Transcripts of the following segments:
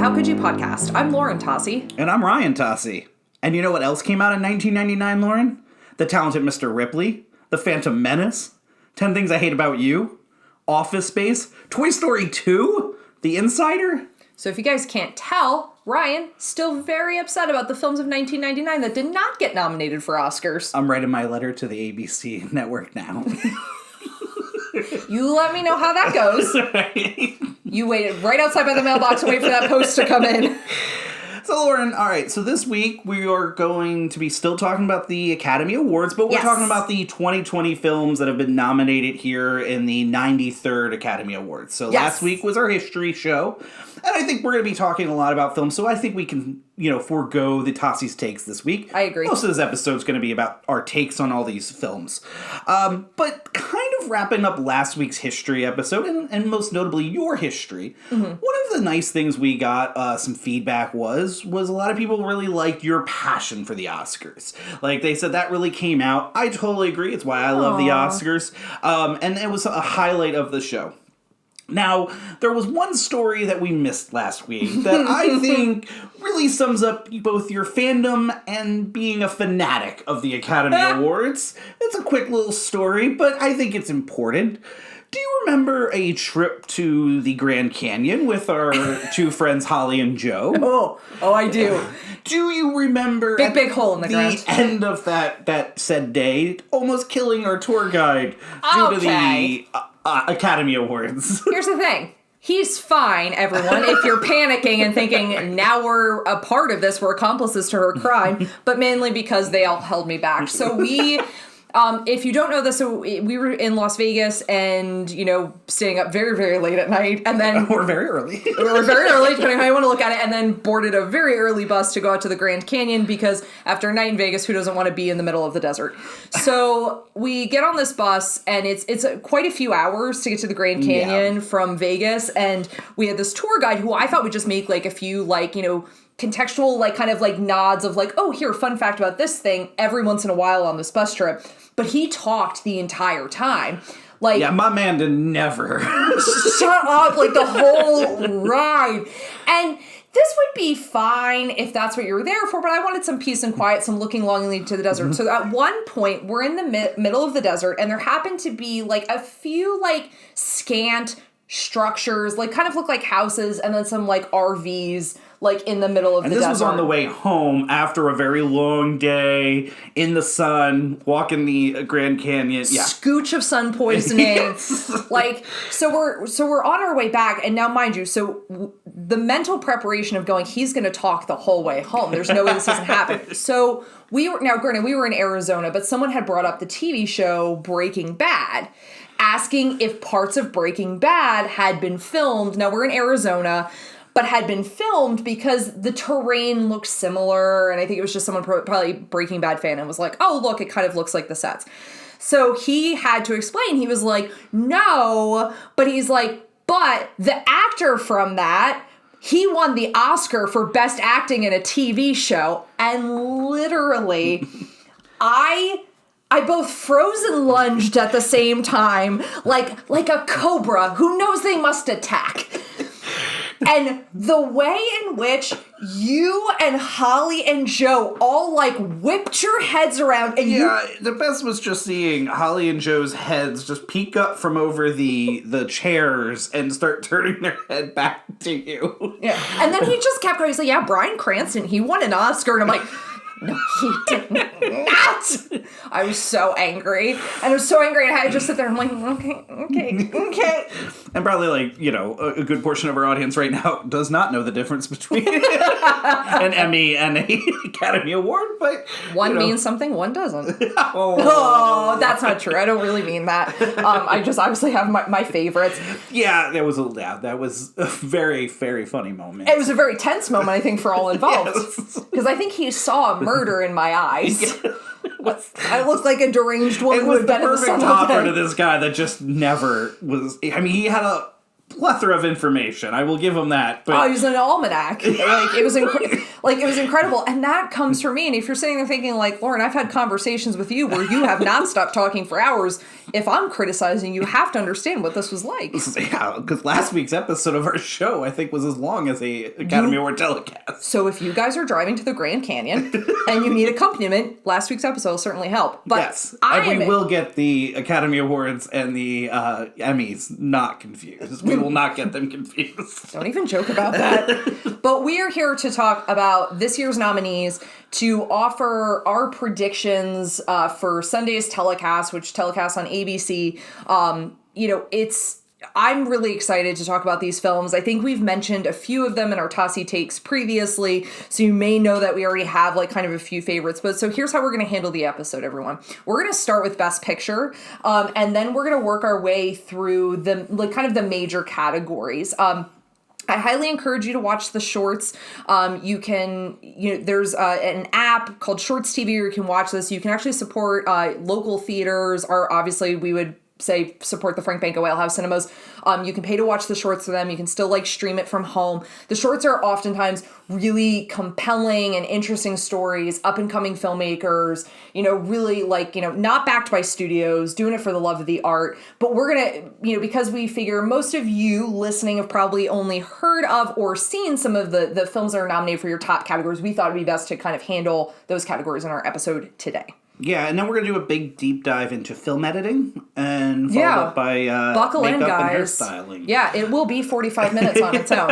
How Could You Podcast? I'm Lauren Tocci. And I'm Ryan Tocci. And you know what else came out in 1999, Lauren? The Talented Mr. Ripley, The Phantom Menace, 10 Things I Hate About You, Office Space, Toy Story 2, The Insider. So if you guys can't tell, Ryan still very upset about the films of 1999 that did not get nominated for Oscars. I'm writing my letter to the ABC network now. You let me know how that goes. Right. You waited right outside by the mailbox to wait for that post to come in. So, Lauren, all right, so this week we are going to be still talking about the Academy Awards, but we're talking about the 2020 films that have been nominated here in the 93rd Academy Awards. So last week was our history show, and I think we're going to be talking a lot about films, so I think we can, forego the Tossi's takes this week. I agree. Most of this episode is going to be about our takes on all these films. But kind of wrapping up last week's history episode, and most notably your history, one of the nice things we got some feedback was a lot of people really liked your passion for the Oscars. Like, they said that really came out. I totally agree. It's why I love the Oscars. And it was a highlight of the show. Now, there was one story that we missed last week that I think really sums up both your fandom and being a fanatic of the Academy Awards. It's a quick little story, but I think it's important. Do you remember a trip to the Grand Canyon with our two friends, Holly and Joe? Oh, I do. Do you remember big hole in the ground. end of that said day, almost killing our tour guide due to the Academy Awards? Here's the thing. He's fine, everyone, if you're panicking and thinking, now we're a part of this, we're accomplices to her crime, but mainly because they all held me back. So we... if you don't know this, so we were in Las Vegas and, staying up very, very late at night, and then... Or very early. Or very early, depending on how you want to look at it, and then boarded a very early bus to go out to the Grand Canyon, because after a night in Vegas, who doesn't want to be in the middle of the desert? So we get on this bus, and it's quite a few hours to get to the Grand Canyon from Vegas, and we had this tour guide who I thought would just make, a few, contextual, nods of, oh, here, fun fact about this thing, every once in a while on this bus trip. But he talked the entire time. My man did never. Shut up, the whole ride. And this would be fine if that's what you were there for, but I wanted some peace and quiet, some looking longingly to the desert. So at one point, we're in the middle of the desert, and there happened to be, a few, scant structures, kind of look like houses, and then some, RVs, in the middle of the desert. And this was on the way home after a very long day in the sun, walking the Grand Canyon. Yeah. Scooch of sun poisoning. Yes. So we're on our way back, and now mind you, so the mental preparation of going, he's going to talk the whole way home. There's no way this doesn't happen. So we were in Arizona, but someone had brought up the TV show Breaking Bad, asking if parts of Breaking Bad had been filmed. Now, we're in Arizona, but had been filmed because the terrain looked similar, and I think it was just someone probably Breaking Bad fan and was like, oh, look, it kind of looks like the sets. So he had to explain. He was like, no, but he's like, but the actor from that, he won the Oscar for Best Acting in a TV show, and literally, I both froze and lunged at the same time, like a cobra who knows they must attack. And the way in which you and Holly and Joe all whipped your heads around, and the best was just seeing Holly and Joe's heads just peek up from over the chairs and start turning their head back to you. Yeah, and then he just kept going. He's like, "Yeah, Bryan Cranston, he won an Oscar," and I'm like, no, he did not. I was so angry. And I was so angry, and I had to just sit there. I'm like, okay. And probably, a good portion of our audience right now does not know the difference between an Emmy and an Academy Award, but... One means something, one doesn't. Oh, that's not true. I don't really mean that. I just obviously have my favorites. Yeah, that was a very, very funny moment. It was a very tense moment, I think, for all involved. Because I think he saw murder in my eyes. I looked like a deranged woman with been in the sun. Perfect topper to this guy that just never was. I mean, he had a plethora of information. I will give him that. But he was an almanac. It was incredible. Like, it was incredible. And that comes from me. And if you're sitting there thinking, like, Lauren, I've had conversations with you where you have nonstop talking for hours. If I'm criticizing, you have to understand what this was like. Yeah, because last week's episode of our show, I think, was as long as a Academy Award telecast. So if you guys are driving to the Grand Canyon and you need accompaniment, last week's episode will certainly help. But yes, and we will get the Academy Awards and the Emmys not confused. We will not get them confused. Don't even joke about that. But we are here to talk about this year's nominees, to offer our predictions for Sunday's telecast, which telecasts on ABC. I'm really excited to talk about these films. I think we've mentioned a few of them in our Tocci takes previously, so you may know that we already have like kind of a few favorites. But so here's how we're going to handle the episode, everyone. We're going to start with Best Picture, and then we're going to work our way through the major categories. I highly encourage you to watch the shorts. There's an app called Shorts TV where you can watch this. You can actually support local theaters, or obviously we would say support the Frank Banco Whalehouse Cinemas. You can pay to watch the shorts for them. You can still stream it from home. The shorts are oftentimes really compelling and interesting stories, up and coming filmmakers, really not backed by studios, doing it for the love of the art. But we're going to, because we figure most of you listening have probably only heard of or seen some of the films that are nominated for your top categories. We thought it'd be best to kind of handle those categories in our episode today. Yeah, and then we're going to do a big deep dive into film editing and followed up by buckle makeup in, guys. and hairstyling. Yeah, it will be 45 minutes on its own.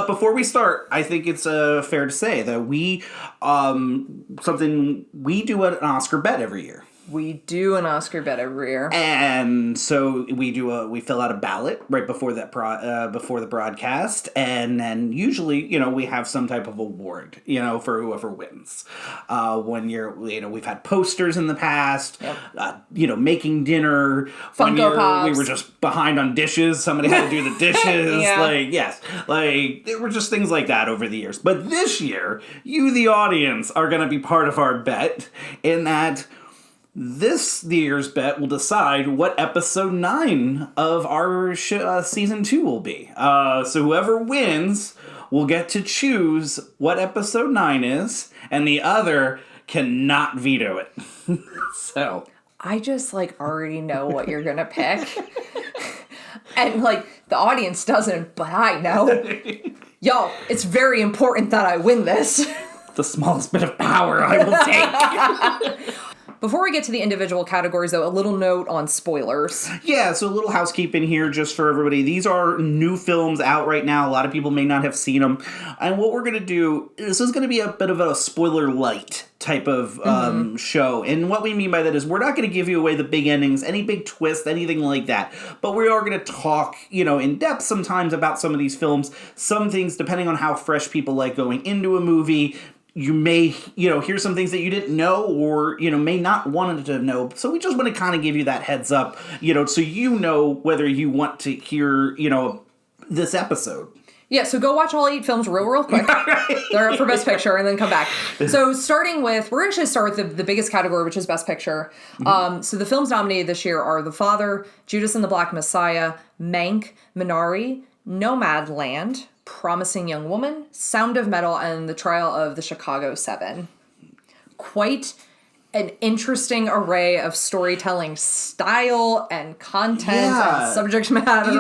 Before we start, I think it's fair to say that we do an Oscar bet every year. We do an Oscar bet every year. And so we fill out a ballot right before before the broadcast, and then usually, we have some type of award, for whoever wins. One year, we've had posters in the past, making dinner. Funko Pops. We were just behind on dishes. Somebody had to do the dishes. Yeah. There were just things like that over the years. But this year, you, the audience, are going to be part of our bet in that this year's bet will decide what episode 9 of our season 2 will be. So whoever wins will get to choose what episode 9 is, and the other cannot veto it. So I just already know what you're gonna pick. And the audience doesn't, but I know. Yo, it's very important that I win this. The smallest bit of power I will take. Before we get to the individual categories, though, a little note on spoilers. Yeah, so a little housekeeping here just for everybody. These are new films out right now. A lot of people may not have seen them. And what we're going to do, this is going to be a bit of a spoiler light type of show. And what we mean by that is we're not going to give you away the big endings, any big twist, anything like that. But we are going to talk, in depth sometimes about some of these films. Some things, depending on how fresh people like going into a movie, you may, hear some things that you didn't know or, may not want to know. So we just want to kind of give you that heads up, so whether you want to hear, this episode. Yeah, so go watch all 8 films real quick. They're up for Best Picture, and then come back. So we're going to start with the biggest category, which is Best Picture. Mm-hmm. So the films nominated this year are The Father, Judas and the Black Messiah, Mank, Minari, Nomadland, Promising Young Woman, Sound of Metal, and The Trial of the Chicago 7. Quite an interesting array of storytelling style and content and subject matter.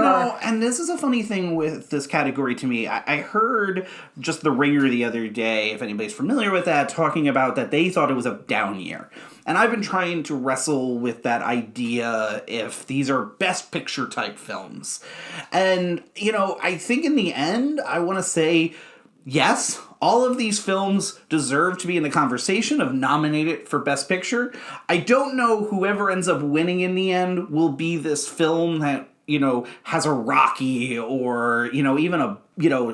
And this is a funny thing with this category to me. I heard just The Ringer the other day, if anybody's familiar with that, talking about that they thought it was a down year. And I've been trying to wrestle with that idea if these are best picture type films. And, I think in the end, I want to say, yes, all of these films deserve to be in the conversation of nominated for Best Picture. I don't know whoever ends up winning in the end will be this film that, has a Rocky or, even a,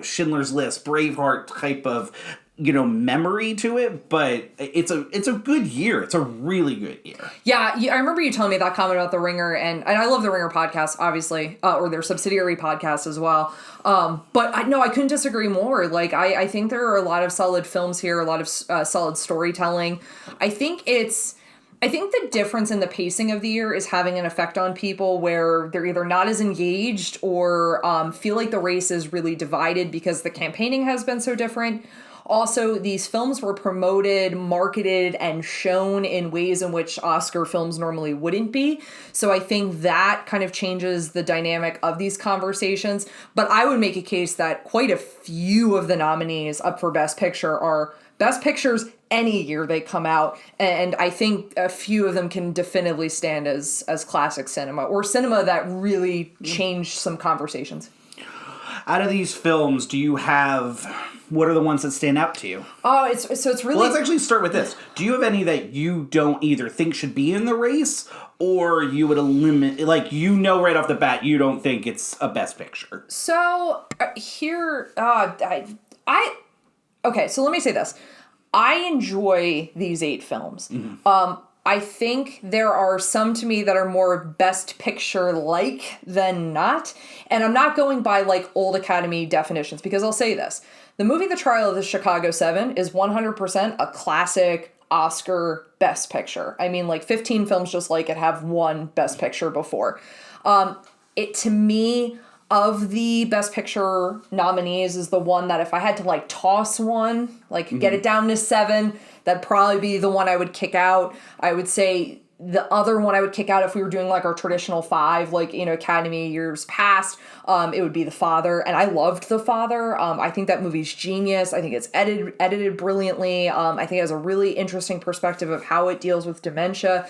Schindler's List, Braveheart type of memory to it, but it's a good year. It's a really good year. Yeah, I remember you telling me that comment about The Ringer, and I love The Ringer podcast, obviously, or their subsidiary podcast as well. But I couldn't disagree more. I think there are a lot of solid films here, a lot of solid storytelling. I think the difference in the pacing of the year is having an effect on people where they're either not as engaged or feel like the race is really divided because the campaigning has been so different. Also, these films were promoted, marketed, and shown in ways in which Oscar films normally wouldn't be. So I think that kind of changes the dynamic of these conversations. But I would make a case that quite a few of the nominees up for Best Picture are Best Pictures any year they come out, and I think a few of them can definitively stand as classic cinema, or cinema that really changed some conversations. Out of these films, do you have... What are the ones that stand out to you? Oh, it's really... Well, let's actually start with this. Do you have any that you don't either think should be in the race, or you would eliminate... Like, you know right off the bat you don't think it's a Best Picture? So, here... Okay, so let me say this. I enjoy these 8 films. Mm-hmm. I think there are some to me that are more Best Picture-like than not. And I'm not going by, like, old Academy definitions, because I'll say this. The movie The Trial of the Chicago 7 is 100% a classic Oscar Best Picture. I mean, like, 15 films just like it have won Best Picture before. To me... Of the Best Picture nominees is the one that if I had to, like, toss one, like, get it down to 7, that'd probably be the one I would kick out. I would say the other one I would kick out if we were doing, like, our traditional 5, like, Academy years past, it would be The Father. And I loved The Father. I think that movie's genius. I think it's edited brilliantly. I think it has a really interesting perspective of how it deals with dementia,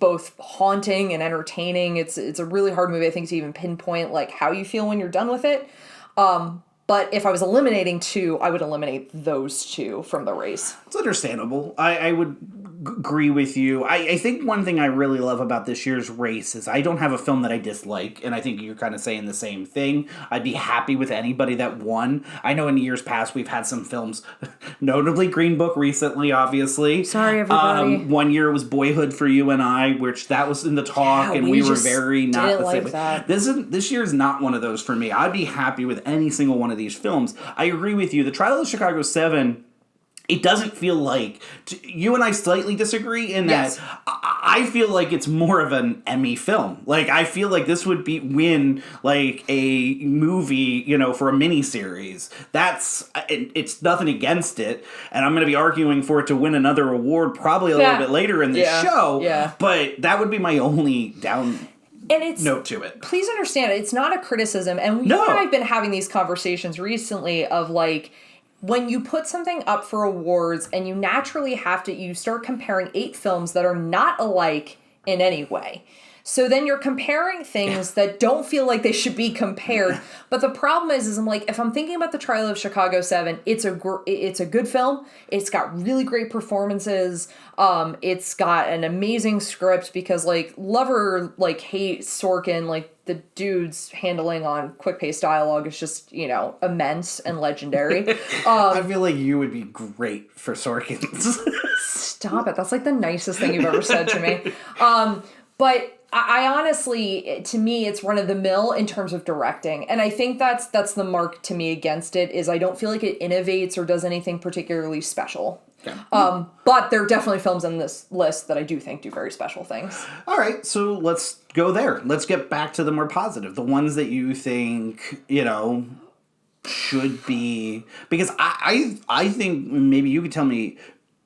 both haunting and entertaining. It's a really hard movie, I think, to even pinpoint, like, how you feel when you're done with it. But if I was eliminating 2, I would eliminate those 2 from the race. It's understandable. I would agree with you. I think one thing I really love about this year's race is I don't have a film that I dislike, and I think you're kind of saying the same thing. I'd be happy with anybody that won. I know in years past we've had some films, notably Green Book recently, obviously. Sorry, everybody. One year it was Boyhood for You and I, which that was in the talk, and we were very not the same. That. This year is not one of those for me. I'd be happy with any single one of these films. I agree with you. The Trial of the Chicago 7... It doesn't feel like... You and I slightly disagree in that I feel like it's more of an Emmy film. Like, I feel like this would win, like, a movie, for a miniseries. It's nothing against it. And I'm going to be arguing for it to win another award probably a little bit later in this show. Yeah. But that would be my only note to it. Please understand, it's not a criticism. And you and I have been having these conversations recently of, like... When you put something up for awards and you naturally you start comparing 8 films that are not alike in any way. So then you're comparing things that don't feel like they should be compared. But the problem is I'm like, if I'm thinking about The Trial of Chicago 7, it's a good film. It's got really great performances. It's got an amazing script because, like, love or, like, hate Sorkin, like, the dude's handling on quick-paced dialogue is just, immense and legendary. I feel like you would be great for Sorkin's. Stop it. That's, like, the nicest thing you've ever said to me. But I honestly, to me, it's run-of-the-mill in terms of directing. And I think that's the mark to me against it, is I don't feel like it innovates or does anything particularly special. Okay. But there are definitely films on this list that I do think do very special things. All right, so let's go there. Let's get back to the more positive. The ones that you think, should be... Because I think, maybe you could tell me,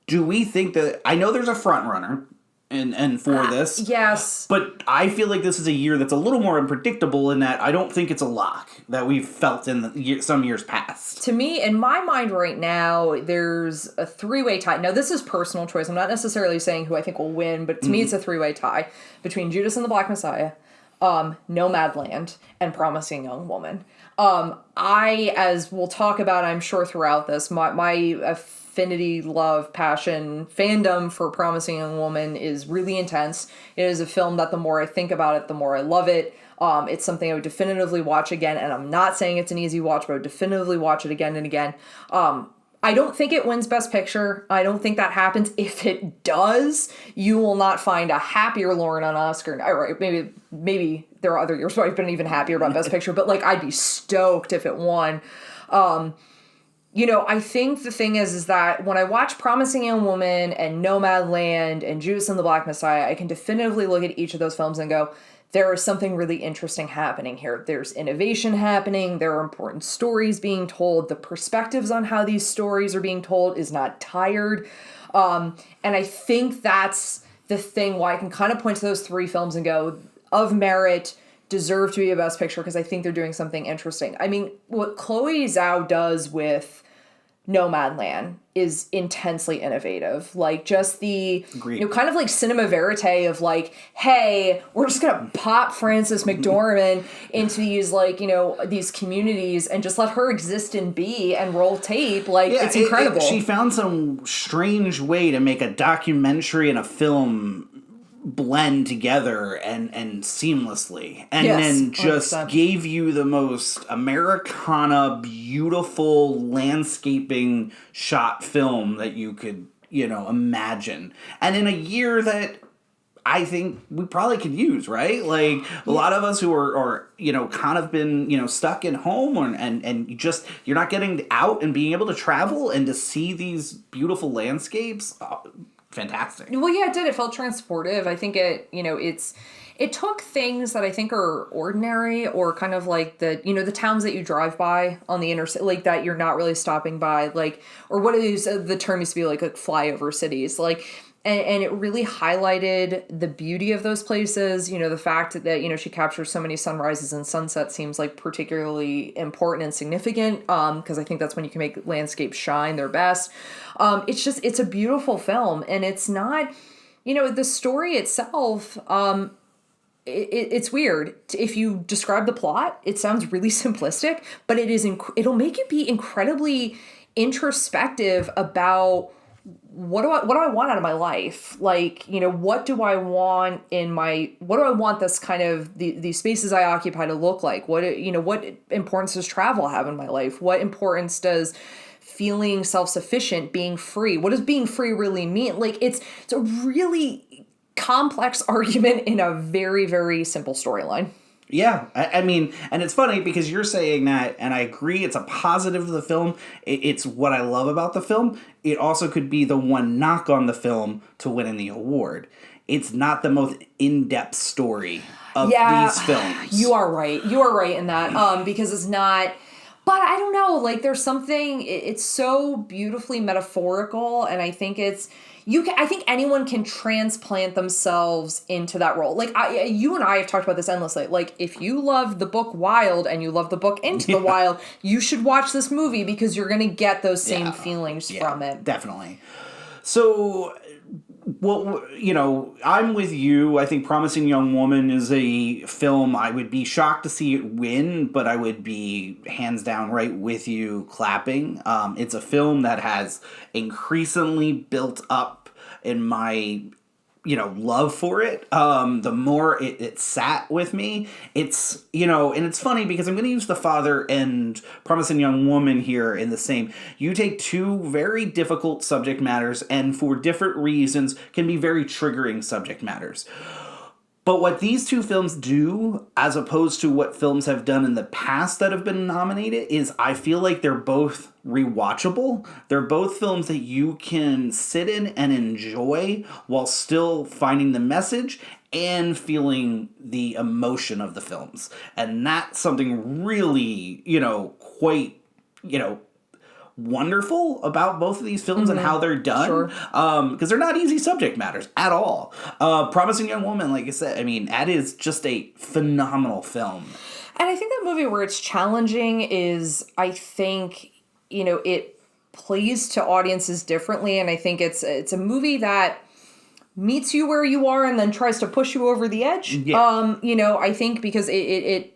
do we think that... I know there's a front runner... And for this. Yes. But I feel like this is a year that's a little more unpredictable in that I don't think it's a lock that we've felt in some years past. To me, in my mind right now, there's a 3-way tie. Now, this is personal choice. I'm not necessarily saying who I think will win, but to me, it's a 3-way tie between Judas and the Black Messiah, Nomadland, and Promising Young Woman. As we'll talk about, I'm sure, throughout this, my affinity, love, passion, fandom for Promising Young Woman is really intense. It is a film that the more I think about it, the more I love it. It's something I would definitively watch again, and I'm not saying it's an easy watch, but I would definitively watch it again and again. I don't think it wins Best Picture. I don't think that happens. If it does, you will not find a happier Lauren on Oscar. All right, maybe there are other years where I've been even happier about Best Picture, but, like, I'd be stoked if it won. I think the thing is that when I watch Promising Young Woman and Nomadland and Judas and the Black Messiah, I can definitively look at each of those films and go, there is something really interesting happening here. There's innovation happening. There are important stories being told. The perspectives on how these stories are being told is not tired. And I think that's the thing why I can kind of point to those three films and go, of merit, deserve to be a Best Picture, because I think they're doing something interesting. I mean, what Chloe Zhao does with Nomadland is intensely innovative. Like, just the, kind of like cinema verite of like, hey, we're just gonna pop Frances McDormand into these like, these communities and just let her exist and be and roll tape. Like, it's incredible. She found some strange way to make a documentary and a film blend together and seamlessly, and then just 100%. Gave you the most Americana, beautiful landscaping shot film that you could imagine, and in a year that I think we probably could use, right? Like, a lot of us who are kind of been stuck in home, and you're not getting out and being able to travel and to see these beautiful landscapes. Fantastic. Well, yeah, it did. It felt transportive. I think it took things that I think are ordinary, or kind of like the towns that you drive by on the interstate, like that you're not really stopping by, like, or what is the term used to be like flyover cities, like, and it really highlighted the beauty of those places. The fact that, she captures so many sunrises and sunsets seems like particularly important and significant, because I think that's when you can make landscapes shine their best. It's a beautiful film, and it's not, the story itself, it's weird. If you describe the plot, it sounds really simplistic, but it'll make you be incredibly introspective about what do I want out of my life? Like, what do I want this kind of these spaces I occupy to look like? What importance does travel have in my life? What importance does feeling self-sufficient, being free? What does being free really mean? Like, it's a really complex argument in a very, very simple storyline. Yeah, I mean, and it's funny because you're saying that, and I agree, it's a positive of the film. It's what I love about the film. It also could be the one knock on the film to winning the award. It's not the most in-depth story of these films. You are right. You are right in that, because it's not... But I don't know, like, there's something... It's so beautifully metaphorical, and I think it's... I think anyone can transplant themselves into that role. Like, you and I have talked about this endlessly. Like, if you love the book Wild and you love the book Into the Wild, you should watch this movie because you're going to get those same feelings from it. Definitely. So, well, I'm with you. I think Promising Young Woman is a film I would be shocked to see it win, but I would be hands down right with you clapping. It's a film that has increasingly built up in my love for it. The more it sat with me, it's and it's funny because I'm going to use The Father and Promising Young Woman here in the same. You take two very difficult subject matters, and for different reasons can be very triggering subject matters. But what these two films do, as opposed to what films have done in the past that have been nominated, is I feel like they're both rewatchable. They're both films that you can sit in and enjoy while still finding the message and feeling the emotion of the films. And that's something really, quite, wonderful about both of these films and how they're done, because they're not easy subject matters at all. Promising Young Woman, like I said, I mean, that is just a phenomenal film. And I think that movie where it's challenging is, I think, it plays to audiences differently, and I think it's a movie that meets you where you are and then tries to push you over the edge. I think because it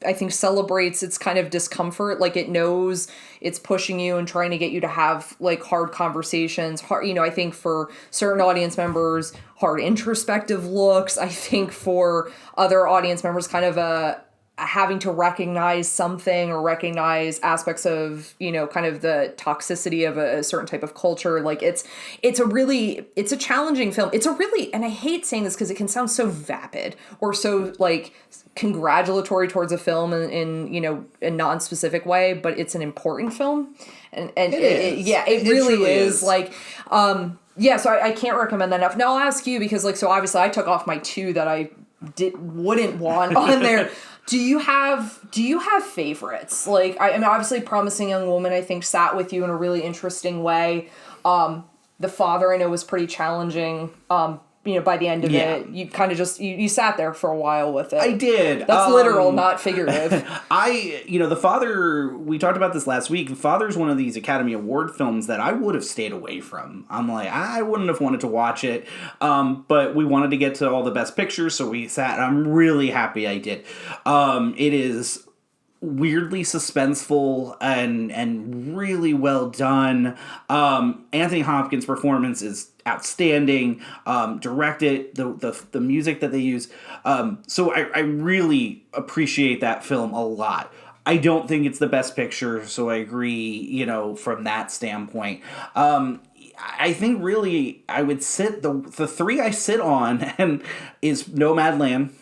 I think celebrates its kind of discomfort. Like, it knows it's pushing you and trying to get you to have like hard conversations. I think for certain audience members, hard introspective looks. I think for other audience members, kind of a having to recognize something or recognize aspects of, kind of the toxicity of a certain type of culture. Like it's a challenging film. And I hate saying this because it can sound so vapid or so like congratulatory towards a film in a non-specific way, but it's an important film. And it really is. Like, so I can't recommend that enough. Now I'll ask you because so obviously I took off my 2 that I wouldn't want on there. Do you have favorites? Like, I mean, obviously Promising Young Woman, I think, sat with you in a really interesting way. The Father, I know, was pretty challenging. By the end of it, you kind of just, you sat there for a while with it. I did. That's literal, not figurative. The Father, we talked about this last week. The Father's one of these Academy Award films that I would have stayed away from. I'm like, I wouldn't have wanted to watch it. But we wanted to get to all the best pictures, so we sat. I'm really happy I did. It is weirdly suspenseful and really well done. Anthony Hopkins' performance is outstanding. Directed, the music that they use. So I really appreciate that film a lot. I don't think it's the best picture, so I agree, from that standpoint. I think really I would sit, the 3 I sit on and is Nomadland,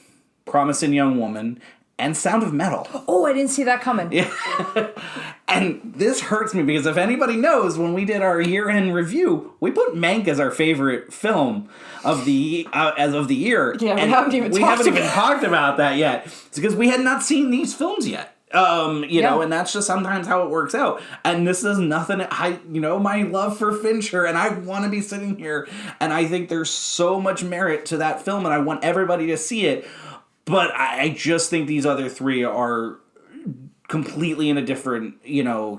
Promising Young Woman, and Sound of Metal. Oh, I didn't see that coming. Yeah. And this hurts me because if anybody knows, when we did our year-end review, we put Mank as our favorite film of the as of the year. Yeah, we haven't even talked about that yet. It's because we had not seen these films yet. And that's just sometimes how it works out. And this is nothing. My love for Fincher, and I want to be sitting here, and I think there's so much merit to that film, and I want everybody to see it. But I just think these other 3 are completely in a different,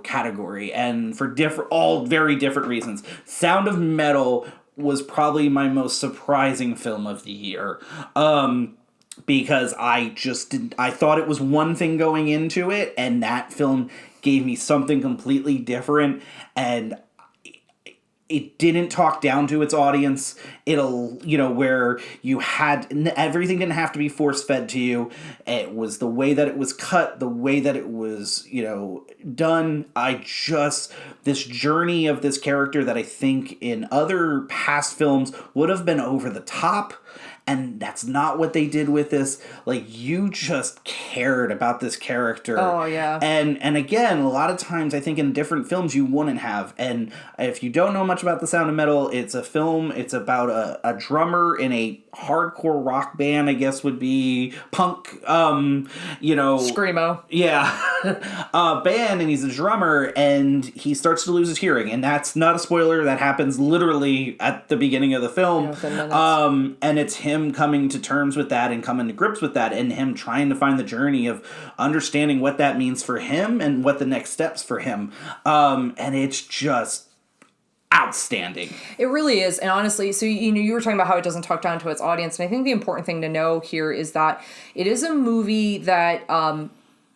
category, and for all very different reasons. Sound of Metal was probably my most surprising film of the year. Because I thought it was one thing going into it, and that film gave me something completely different, and it didn't talk down to its audience. Where you had, everything didn't have to be force-fed to you. It was the way that it was cut, the way that it was, done. This journey of this character that I think in other past films would have been over the top. And that's not what they did with this. Like, you just cared about this character. Oh, yeah. And again, a lot of times I think in different films you wouldn't have. And if you don't know much about The Sound of Metal, it's a film. It's about a drummer in a hardcore rock band, I guess would be punk, Screamo. Yeah. Band, and he's a drummer, and he starts to lose his hearing. And that's not a spoiler. That happens literally at the beginning of the film. And it's him coming to terms with that and coming to grips with that, and him trying to find the journey of understanding what that means for him and what the next steps for him. And it's just outstanding. It really is. And honestly, so you were talking about how it doesn't talk down to its audience, and I think the important thing to know here is that it is a movie that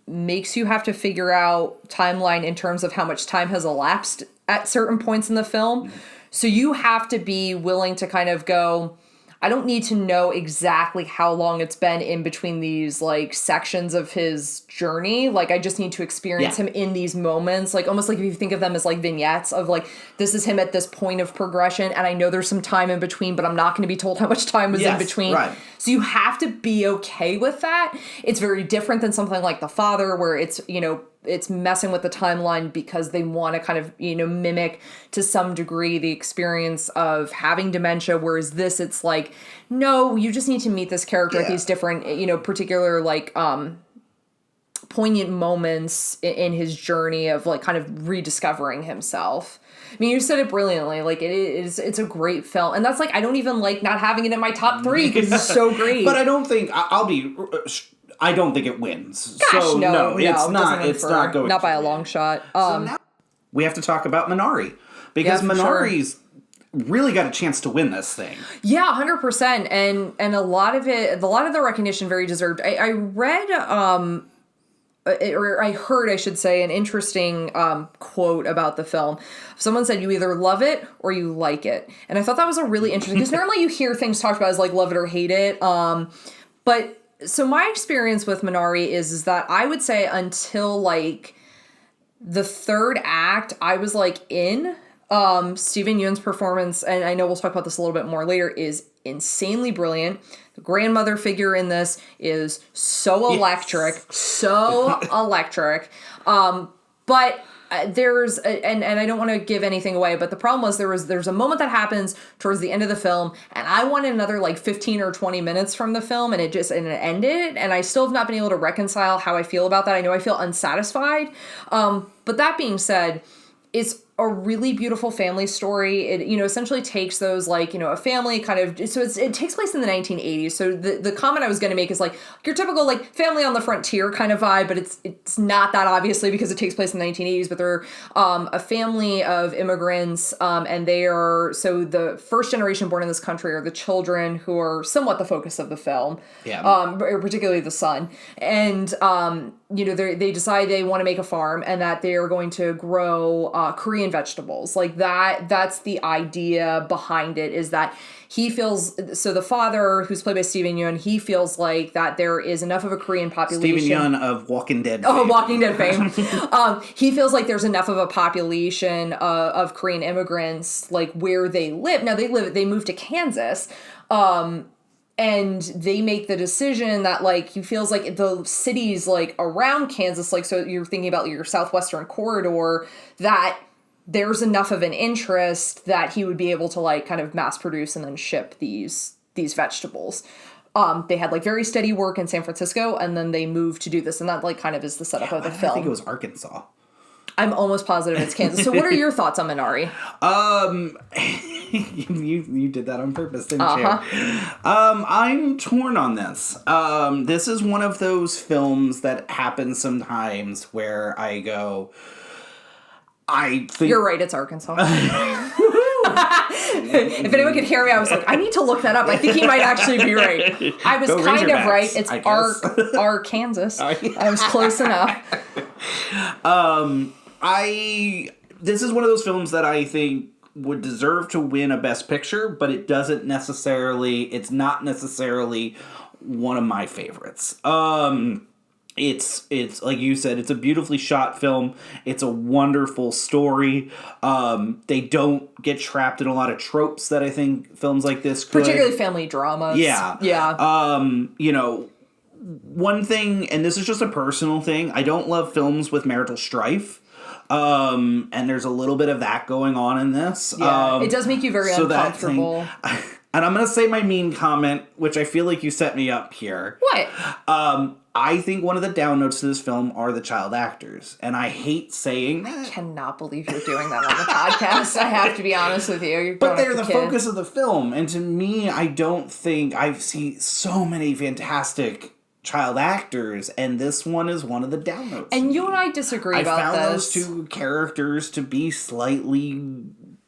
makes you have to figure out timeline in terms of how much time has elapsed at certain points in the film. So you have to be willing to kind of go, I don't need to know exactly how long it's been in between these, like, sections of his journey. Like, I just need to experience him in these moments. Like, almost like if you think of them as, like, vignettes of, like, this is him at this point of progression, and I know there's some time in between, but I'm not going to be told how much time was in between. Right. So you have to be okay with that. It's very different than something like The Father, where it's, it's messing with the timeline because they want to kind of, mimic to some degree the experience of having dementia. Whereas this, it's like, no, you just need to meet this character at these different, particular, like, poignant moments in his journey of, like, kind of rediscovering himself. I mean, you said it brilliantly. Like, it's a great film. And that's, like, I don't even like not having it in my top 3 because it's so great. But I don't think, I don't think it wins. Gosh, so no, it's not. It's not going. Not by a long shot. So now we have to talk about Minari, because Minari's really got a chance to win this thing. Yeah, 100%. And a lot of the recognition very deserved. I read or I heard, I should say, an interesting quote about the film. Someone said, you either love it or you like it. And I thought that was a really interesting, because normally you hear things talked about as, like, love it or hate it. But so my experience with Minari is that I would say until like the third act, I was like in. Steven Yeun's performance, and I know we'll talk about this a little bit more later, is insanely brilliant. The grandmother figure in this is so electric, so electric. But there's and I don't want to give anything away, but the problem was there's a moment that happens towards the end of the film, and I wanted another like 15 or 20 minutes from the film, and it ended, and I still have not been able to reconcile how I feel about that. I know I feel unsatisfied. But that being said, it's a really beautiful family story. It, essentially takes those, like, a family kind of, so it takes place in the 1980s. So the comment I was going to make is like your typical like family on the frontier kind of vibe, but it's not that, obviously, because it takes place in the 1980s, but they're a family of immigrants, and they are, so the first generation born in this country are the children who are somewhat the focus of the film. Yeah. Particularly the son. And, they decide they want to make a farm and that they are going to grow Korean vegetables. Like that's the idea behind it, is that he feels, so the father, who's played by Steven Yeun, he feels like that there is enough of a Korean population. Steven Yeun of Walking Dead fame. Oh, Walking Dead fame. He feels like there's enough of a population of Korean immigrants, like where they live. Now they moved to Kansas. And they make the decision that, like, he feels like the cities, like, around Kansas, like, so you're thinking about your southwestern corridor, that there's enough of an interest that he would be able to, like, kind of mass produce and then ship these vegetables. They had, like, very steady work in San Francisco, and then they moved to do this, and that, like, kind of is the setup of the film. I think it was Arkansas. I'm almost positive it's Kansas. So what are your thoughts on Minari? You did that on purpose, didn't you? I'm torn on this. This is one of those films that happens sometimes where I go, I think... You're right, it's Arkansas. If anyone could hear me, I was like, I need to look that up. I think he might actually be right. I was kind of right. It's Arkansas. I was close enough. This is one of those films that I think would deserve to win a Best Picture, but it's not necessarily one of my favorites. It's like you said, it's a beautifully shot film. It's a wonderful story. They don't get trapped in a lot of tropes that I think films like this could. Particularly family dramas. Yeah. Yeah. One thing, and this is just a personal thing, I don't love films with marital strife. And there's a little bit of that going on in this. Yeah, it does make you very uncomfortable. And I'm going to say my mean comment, which I feel like you set me up here. What? I think one of the down notes to this film are the child actors. And I hate saying that. I cannot believe you're doing that on the podcast. I have to be honest with you. But they're the focus of the film. And to me, I don't think I've seen so many fantastic child actors, and this one is one of the down notes. And you and I disagree about this. I found those two characters to be slightly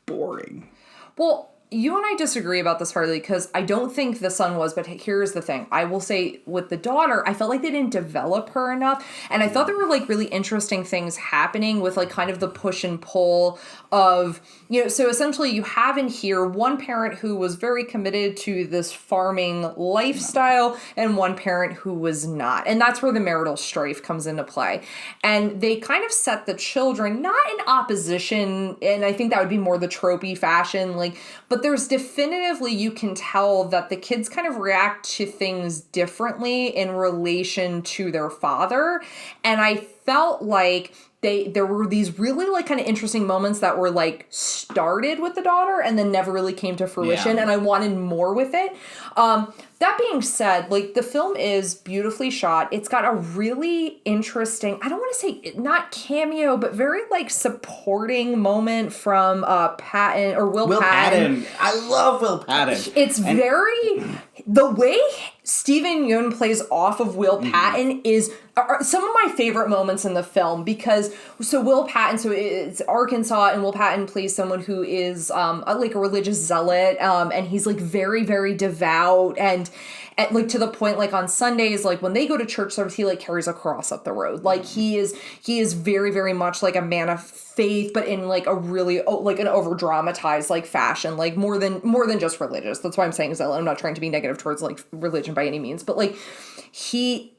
boring. Well, you and I disagree about this, Harley, because I don't think the son was, but here's the thing. I will say with the daughter, I felt like they didn't develop her enough, and I thought there were, like, really interesting things happening with, like, kind of the push and pull of, so essentially you have in here one parent who was very committed to this farming lifestyle and one parent who was not, and that's where the marital strife comes into play. And they kind of set the children not in opposition, and I think that would be more the tropey fashion, like, but there's definitively, you can tell that the kids kind of react to things differently in relation to their father. And I felt like there were these really, like, kind of interesting moments that were, like, started with the daughter and then never really came to fruition. Yeah. And I wanted more with it. That being said, like, the film is beautifully shot. It's got a really interesting, I don't want to say not cameo, but very, like, supporting moment from Will Patton. I love Will Patton. It's the way Steven Yeun plays off of Will Patton is some of my favorite moments in the film, because Will Patton, so it's Arkansas, and Will Patton plays someone who is like a religious zealot, and he's, like, very, very devout, and at, like, to the point, like, on Sundays, like, when they go to church service, he, like, carries a cross up the road. Like, he is very, very much, like, a man of faith, but in, like, a really, like, an over-dramatized, like, fashion, like, more than just religious. That's why I'm saying is that I'm not trying to be negative towards, like, religion by any means, but, like,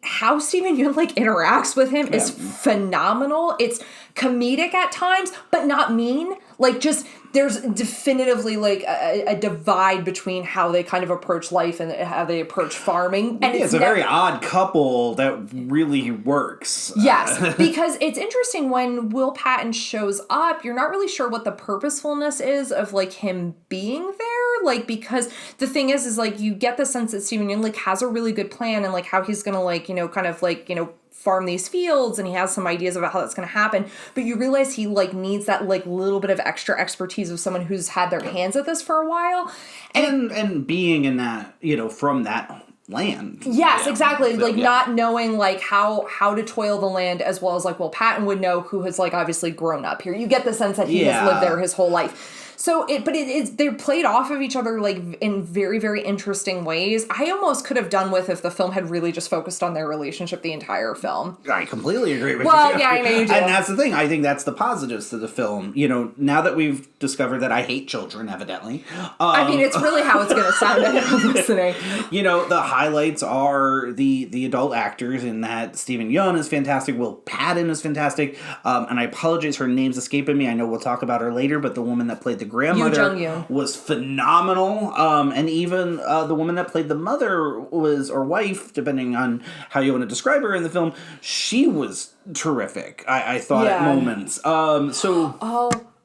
how Steven Yeun, like, interacts with him is phenomenal. It's comedic at times, but not mean. Like, just, there's definitively, like, a divide between how they kind of approach life and how they approach farming. And it's a very odd couple that really works. Yes, because it's interesting when Will Patton shows up, you're not really sure what the purposefulness is of, like, him being there. Like, because the thing is, like, you get the sense that Steven Yeun, like, has a really good plan and, like, how he's gonna, like, you know, kind of, like, you know, farm these fields, and he has some ideas about how that's going to happen, but you realize he, like, needs that, like, little bit of extra expertise of someone who's had their hands at this for a while. And being in that, you know, from that land. Yes, exactly. So, like, not knowing, like, how to toil the land as well as, like, Will Patton would know, who has, like, obviously grown up here. You get the sense that he has lived there his whole life. So they're played off of each other, like, in very, very interesting ways. I almost could have done with if the film had really just focused on their relationship the entire film. I completely agree with you. Well, yeah, I know you do. And that's the thing. I think that's the positives to the film. You know, now that we've discovered that I hate children, evidently. I mean, it's really how it's going to sound to him listening. You know, the highlights are the adult actors in that. Steven Yeun is fantastic. Will Patton is fantastic. And I apologize, her name's escaping me. I know we'll talk about her later, but the woman that played the grandmother was phenomenal. And even the woman that played the mother or wife, depending on how you want to describe her in the film, she was terrific, I thought, at moments.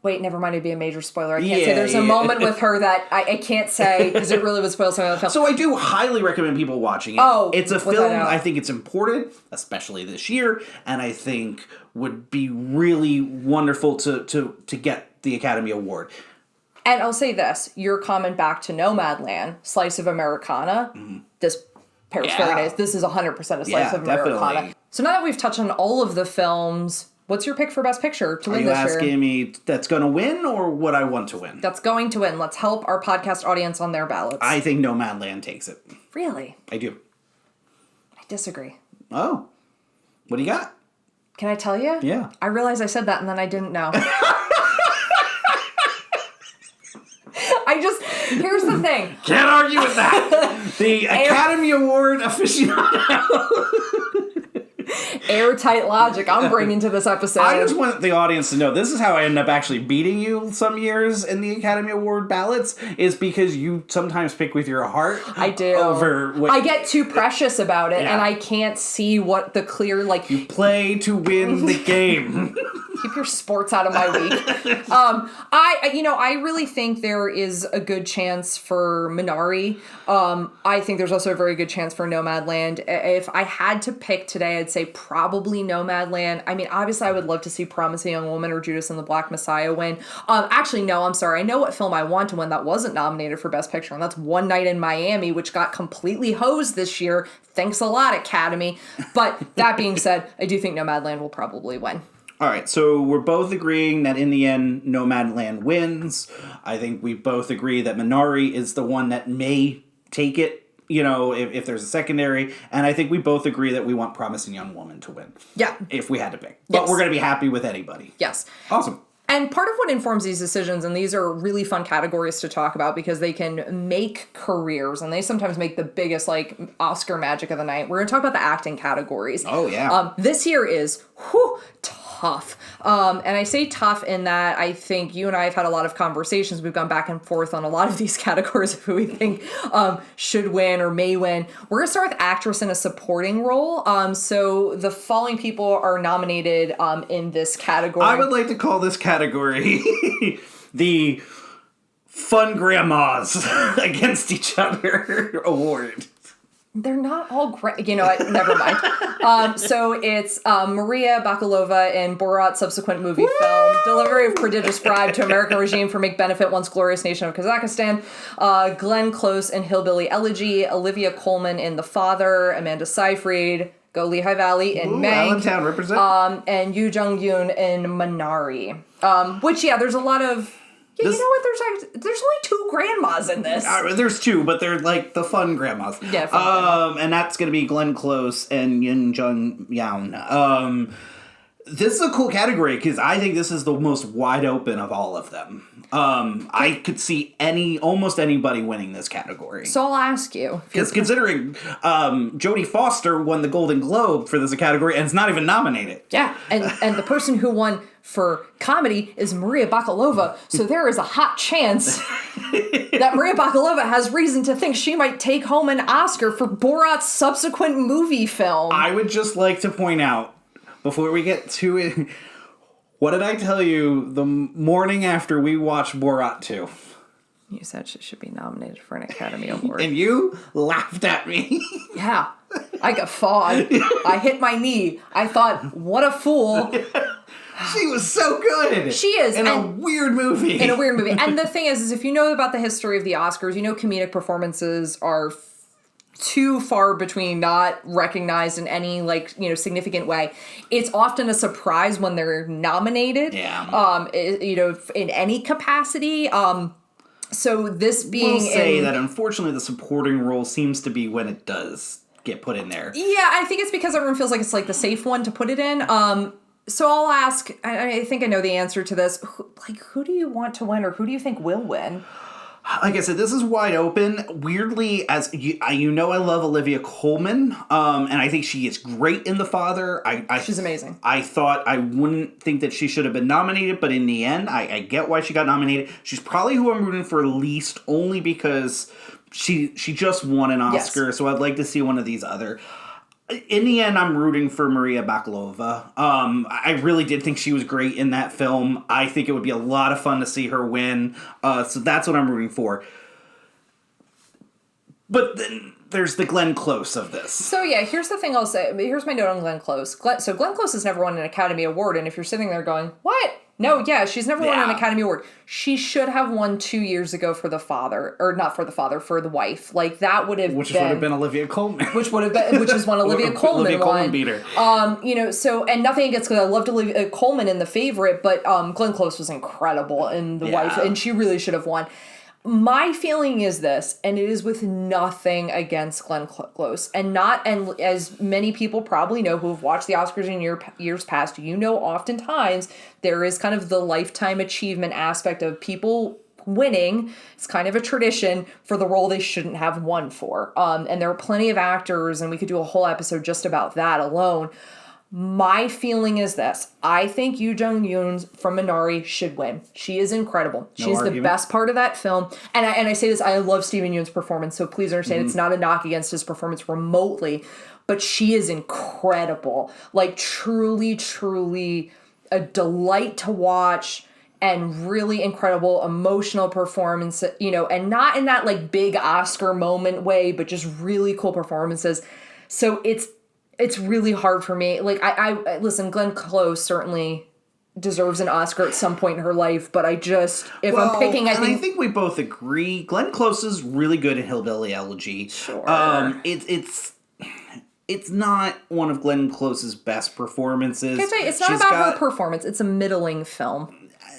Wait, never mind, it'd be a major spoiler. I can't say. There's a moment with her that I can't say because it really would spoil something of the film. So I do highly recommend people watching it. Oh, it's a film, I think it's important, especially this year, and I think would be really wonderful to get the Academy Award. And I'll say this, your comment back to Nomadland, Slice of Americana, this Paris Fahrenheit, this is 100% a Slice of Americana. Definitely. So now that we've touched on all of the films, what's your pick for Best Picture to win this year? Are you asking me that's going to win or what I want to win? That's going to win. Let's help our podcast audience on their ballots. I think Nomadland takes it. Really? I do. I disagree. Oh. What do you got? Can I tell you? Yeah. I realized I said that and then I didn't know. Here's the thing. Can't argue with that. The Academy Award aficionado. Airtight logic I'm bringing to this episode. I just want the audience to know this is how I end up actually beating you some years in the Academy Award ballots, is because you sometimes pick with your heart. I do. I get too precious about it, and I can't see what the clear, like... You play to win the game. Keep your sports out of my week. I really think there is a good chance for Minari. I think there's also a very good chance for Nomadland. If I had to pick today, I'd say probably Nomadland. I mean, obviously, I would love to see Promising Young Woman or Judas and the Black Messiah win. Actually, no, I'm sorry. I know what film I want to win that wasn't nominated for Best Picture, and that's One Night in Miami, which got completely hosed this year. Thanks a lot, Academy. But that being said, I do think Nomadland will probably win. All right, so we're both agreeing that in the end, Nomadland wins. I think we both agree that Minari is the one that may take it, you know, if there's a secondary. And I think we both agree that we want Promising Young Woman to win. Yeah. If we had to pick. But we're going to be happy with anybody. Yes. Awesome. And part of what informs these decisions, and these are really fun categories to talk about because they can make careers, and they sometimes make the biggest, like, Oscar magic of the night. We're going to talk about the acting categories. Oh, yeah. This year is, tough. And I say tough in that I think you and I have had a lot of conversations. We've gone back and forth on a lot of these categories of who we think should win or may win. We're going to start with actress in a supporting role. So the following people are nominated in this category. I would like to call this category the Fun Grandmas Against Each Other Award. They're not all great. You know what? Never mind. So it's Maria Bakalova in Borat's subsequent movie film, Delivery of Prodigious Bribe to American Regime for Make Benefit Once Glorious Nation of Kazakhstan, Glenn Close in Hillbilly Elegy, Olivia Colman in The Father, Amanda Seyfried, Go Lehigh Valley in May, Allentown represent. and Yoo Jung-yoon in Minari. Which, there's a lot of... Yeah, you know what? There's only 2 grandmas in this. There's 2, but they're like the fun grandmas. Yeah, fun and that's going to be Glenn Close and Yin Jung Youn. This is a cool category because I think this is the most wide open of all of them. I could see almost anybody winning this category. So I'll ask you. Because considering Jodie Foster won the Golden Globe for this category and is not even nominated. Yeah, and the person who won for comedy is Maria Bakalova, so there is a hot chance that Maria Bakalova has reason to think she might take home an Oscar for Borat's subsequent movie film. I would just like to point out, before we get to it, what did I tell you the morning after we watched Borat 2? You said she should be nominated for an Academy Award. And you laughed at me. Yeah, I guffawed. I hit my knee. I thought, what a fool. She was so good. She is. In a weird movie. In a weird movie. And the thing is if you know about the history of the Oscars, you know comedic performances are too far between, not recognized in any significant way. It's often a surprise when they're nominated. Yeah. In any capacity. So this being, we'll say that unfortunately the supporting role seems to be when it does get put in there. Yeah, I think it's because everyone feels like it's like the safe one to put it in. So I'll ask. I think I know the answer to this. Who do you want to win, or who do you think will win? Like I said, this is wide open. Weirdly, as I love Olivia Colman, and I think she is great in The Father. She's amazing. I thought I wouldn't think that she should have been nominated, but in the end, I get why she got nominated. She's probably who I'm rooting for least, only because she just won an Oscar, yes. So I'd like to see one of these other. In the end, I'm rooting for Maria Bakalova. I really did think she was great in that film. I think it would be a lot of fun to see her win. So that's what I'm rooting for. But then there's the Glenn Close of this. So yeah, here's the thing I'll say. Here's my note on Glenn Close. So Glenn Close has never won an Academy Award, and if you're sitting there going, what? No, yeah, she's never won an Academy Award. She should have won 2 years ago for The Father, or not for The Father, for The Wife. That would have which would have been Olivia Colman. Which is one Olivia Colman Olivia won. Colman beat her. So, and nothing against, because I loved Olivia Colman in The Favorite, but Glenn Close was incredible in The Wife, and she really should have won. My feeling is this, and it is with nothing against Glenn Close, and as many people probably know who have watched the Oscars in years past, oftentimes there is kind of the lifetime achievement aspect of people winning. It's kind of a tradition for the role they shouldn't have won for. And there are plenty of actors, and we could do a whole episode just about that alone. My feeling is this. I think Yoo Jung-yoon from Minari should win. She is incredible. She's the best part of that film. And I say this, I love Steven Yeun's performance, so please understand It's not a knock against his performance remotely, but she is incredible. Truly, truly a delight to watch, and really incredible emotional performance, and not in that big Oscar moment way, but just really cool performances. So it's really hard for me. I listen, Glenn Close certainly deserves an Oscar at some point in her life, but I'm picking, I think we both agree. Glenn Close is really good in Hillbilly Elegy. Sure. It's not one of Glenn Close's best performances. Can I tell you, it's not about her performance. It's a middling film.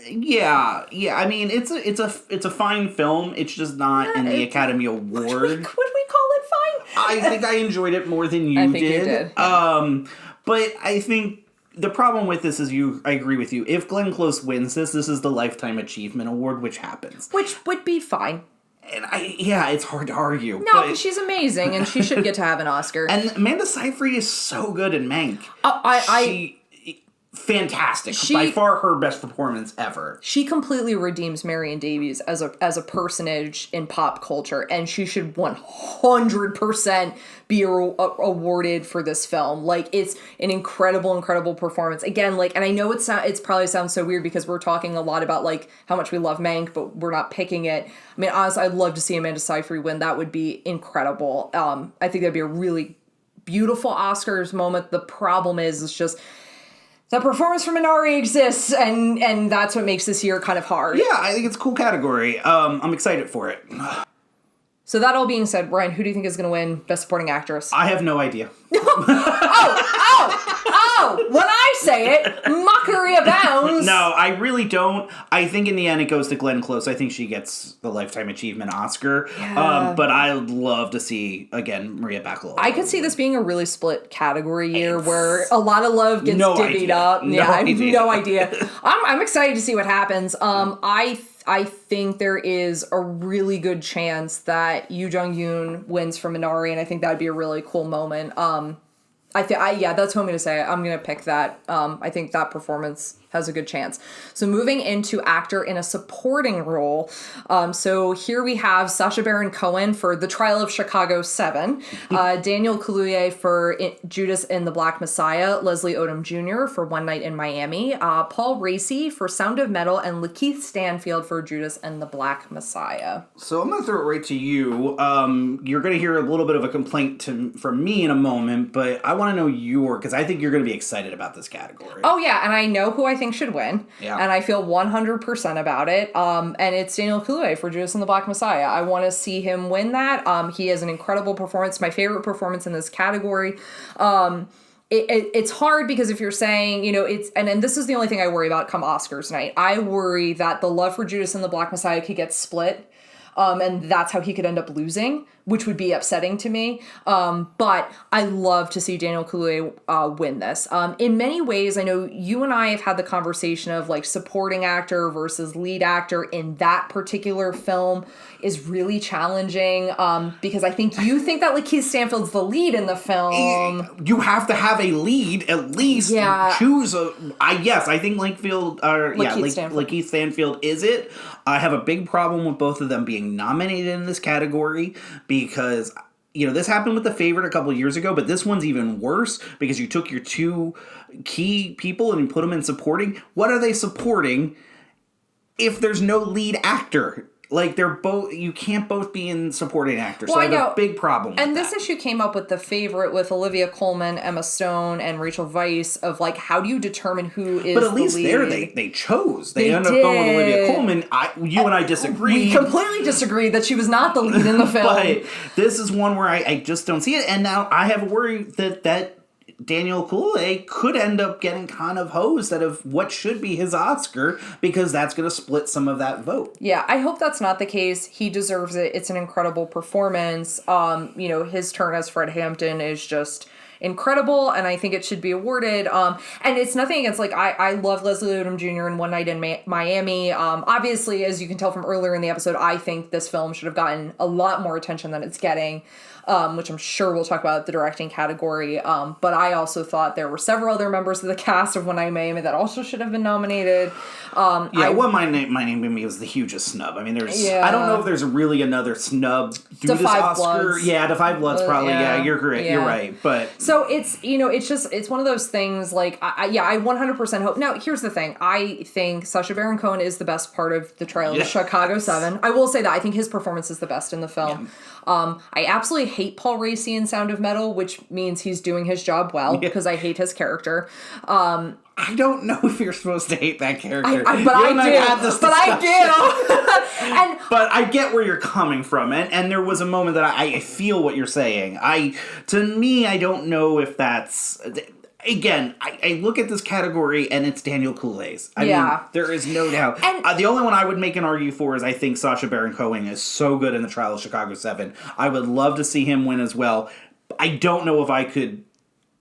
Yeah. I mean, it's a fine film. It's just not in the Academy Award. Would we call it fine? I think I enjoyed it more than you I think did. You did. Yeah. But I think the problem with this is I agree with you. If Glenn Close wins this is the Lifetime Achievement Award, which happens. Which would be fine. And it's hard to argue. No, because she's amazing, and she should get to have an Oscar. And Amanda Seyfried is so good in Mank. Fantastic. By far her best performance ever. She completely redeems Marion Davies as a personage in pop culture, and she should 100% be awarded for this film. It's an incredible performance. Again, and I know it's probably sounds so weird because we're talking a lot about how much we love Mank, but we're not picking it. I mean, honestly, I'd love to see Amanda Seyfried win. That would be incredible. I think that'd be a really beautiful Oscars moment. The problem is, it's just the performance from Minari exists, and that's what makes this year kind of hard. Yeah, I think it's a cool category. I'm excited for it. So that all being said, Ryan, who do you think is going to win Best Supporting Actress? I have no idea. When I say it, mockery abounds. No, I really don't. I think in the end it goes to Glenn Close. I think she gets the Lifetime Achievement Oscar. Yeah. But I would love to see, again, Maria Bakalova. I could see this being a really split category year where a lot of love gets divvied up. I have no idea. I'm excited to see what happens. I think there is a really good chance that Yoo Jung-yoon wins for Minari, and I think that'd be a really cool moment. That's who I'm going to say. I'm going to pick that. I think that performance has a good chance. So moving into actor in a supporting role. So here we have Sacha Baron Cohen for The Trial of Chicago 7, Daniel Kaluuya for Judas and the Black Messiah, Leslie Odom Jr. for One Night in Miami, Paul Raci for Sound of Metal, and Lakeith Stanfield for Judas and the Black Messiah. So I'm going to throw it right to you. You're going to hear a little bit of a complaint from me in a moment, but I want to know because I think you're going to be excited about this category. Oh, yeah, and I know who I think should win, and I feel 100% about it, and it's Daniel Kaluuya for Judas and the Black Messiah. I want to see him win that. He has an incredible performance, my favorite performance in this category. It's hard because if you're saying, it's, and this is the only thing I worry about come Oscars night. I worry that the love for Judas and the Black Messiah could get split, and that's how he could end up losing, which would be upsetting to me. But I love to see Daniel Kaluuya win this. In many ways, I know you and I have had the conversation of like supporting actor versus lead actor in that particular film is really challenging because I think you think that Lakeith Stanfield's the lead in the film. You have to have a lead at least. Yeah. Choose I think Lakeith Stanfield is it. I have a big problem with both of them being nominated in this category because this happened with The Favorite a couple of years ago, but this one's even worse because you took your two key people and you put them in supporting. What are they supporting if there's no lead actor? Like, they're both, you can't both be in supporting actors. So I have a big problem with that. And this issue came up with The Favorite with Olivia Colman, Emma Stone, and Rachel Weisz of, like, how do you determine who is the lead? But at least there they chose. They ended up going with Olivia Colman. You and I disagreed. We completely disagreed that she was not the lead in the film. But this is one where I just don't see it. And now I have a worry that Daniel Kaluuya could end up getting kind of hosed out of what should be his Oscar because that's going to split some of that vote. Yeah, I hope that's not the case. He deserves it. It's an incredible performance. His turn as Fred Hampton is just incredible, and I think it should be awarded. And it's nothing against, like, I love Leslie Odom Jr. in One Night in Miami. Obviously, as you can tell from earlier in the episode, I think this film should have gotten a lot more attention than it's getting. Which I'm sure we'll talk about the directing category. But I also thought there were several other members of the cast of One Night in Miami that also should have been nominated. My Name to Me was the hugest snub. I mean, I don't know if there's really another snub through this Oscar. Bloods. Yeah, Da 5 Bloods probably. Yeah, you're correct. Yeah. You're right. But so it's one of those things. Like, I 100% hope. Now, here's the thing. I think Sacha Baron Cohen is the best part of The Trial of Chicago 7. I will say that I think his performance is the best in the film. Yeah. I absolutely hate Paul Raci in Sound of Metal, which means he's doing his job well because I hate his character. I don't know if you're supposed to hate that character. But I do. But I get where you're coming from. And there was a moment that I feel what you're saying. To me, I don't know if that's... Again, I look at this category and it's Daniel Kaluuya's. I mean, there is no doubt. And the only one I would make an argue for is I think Sacha Baron Cohen is so good in The Trial of Chicago 7. I would love to see him win as well. I don't know if I could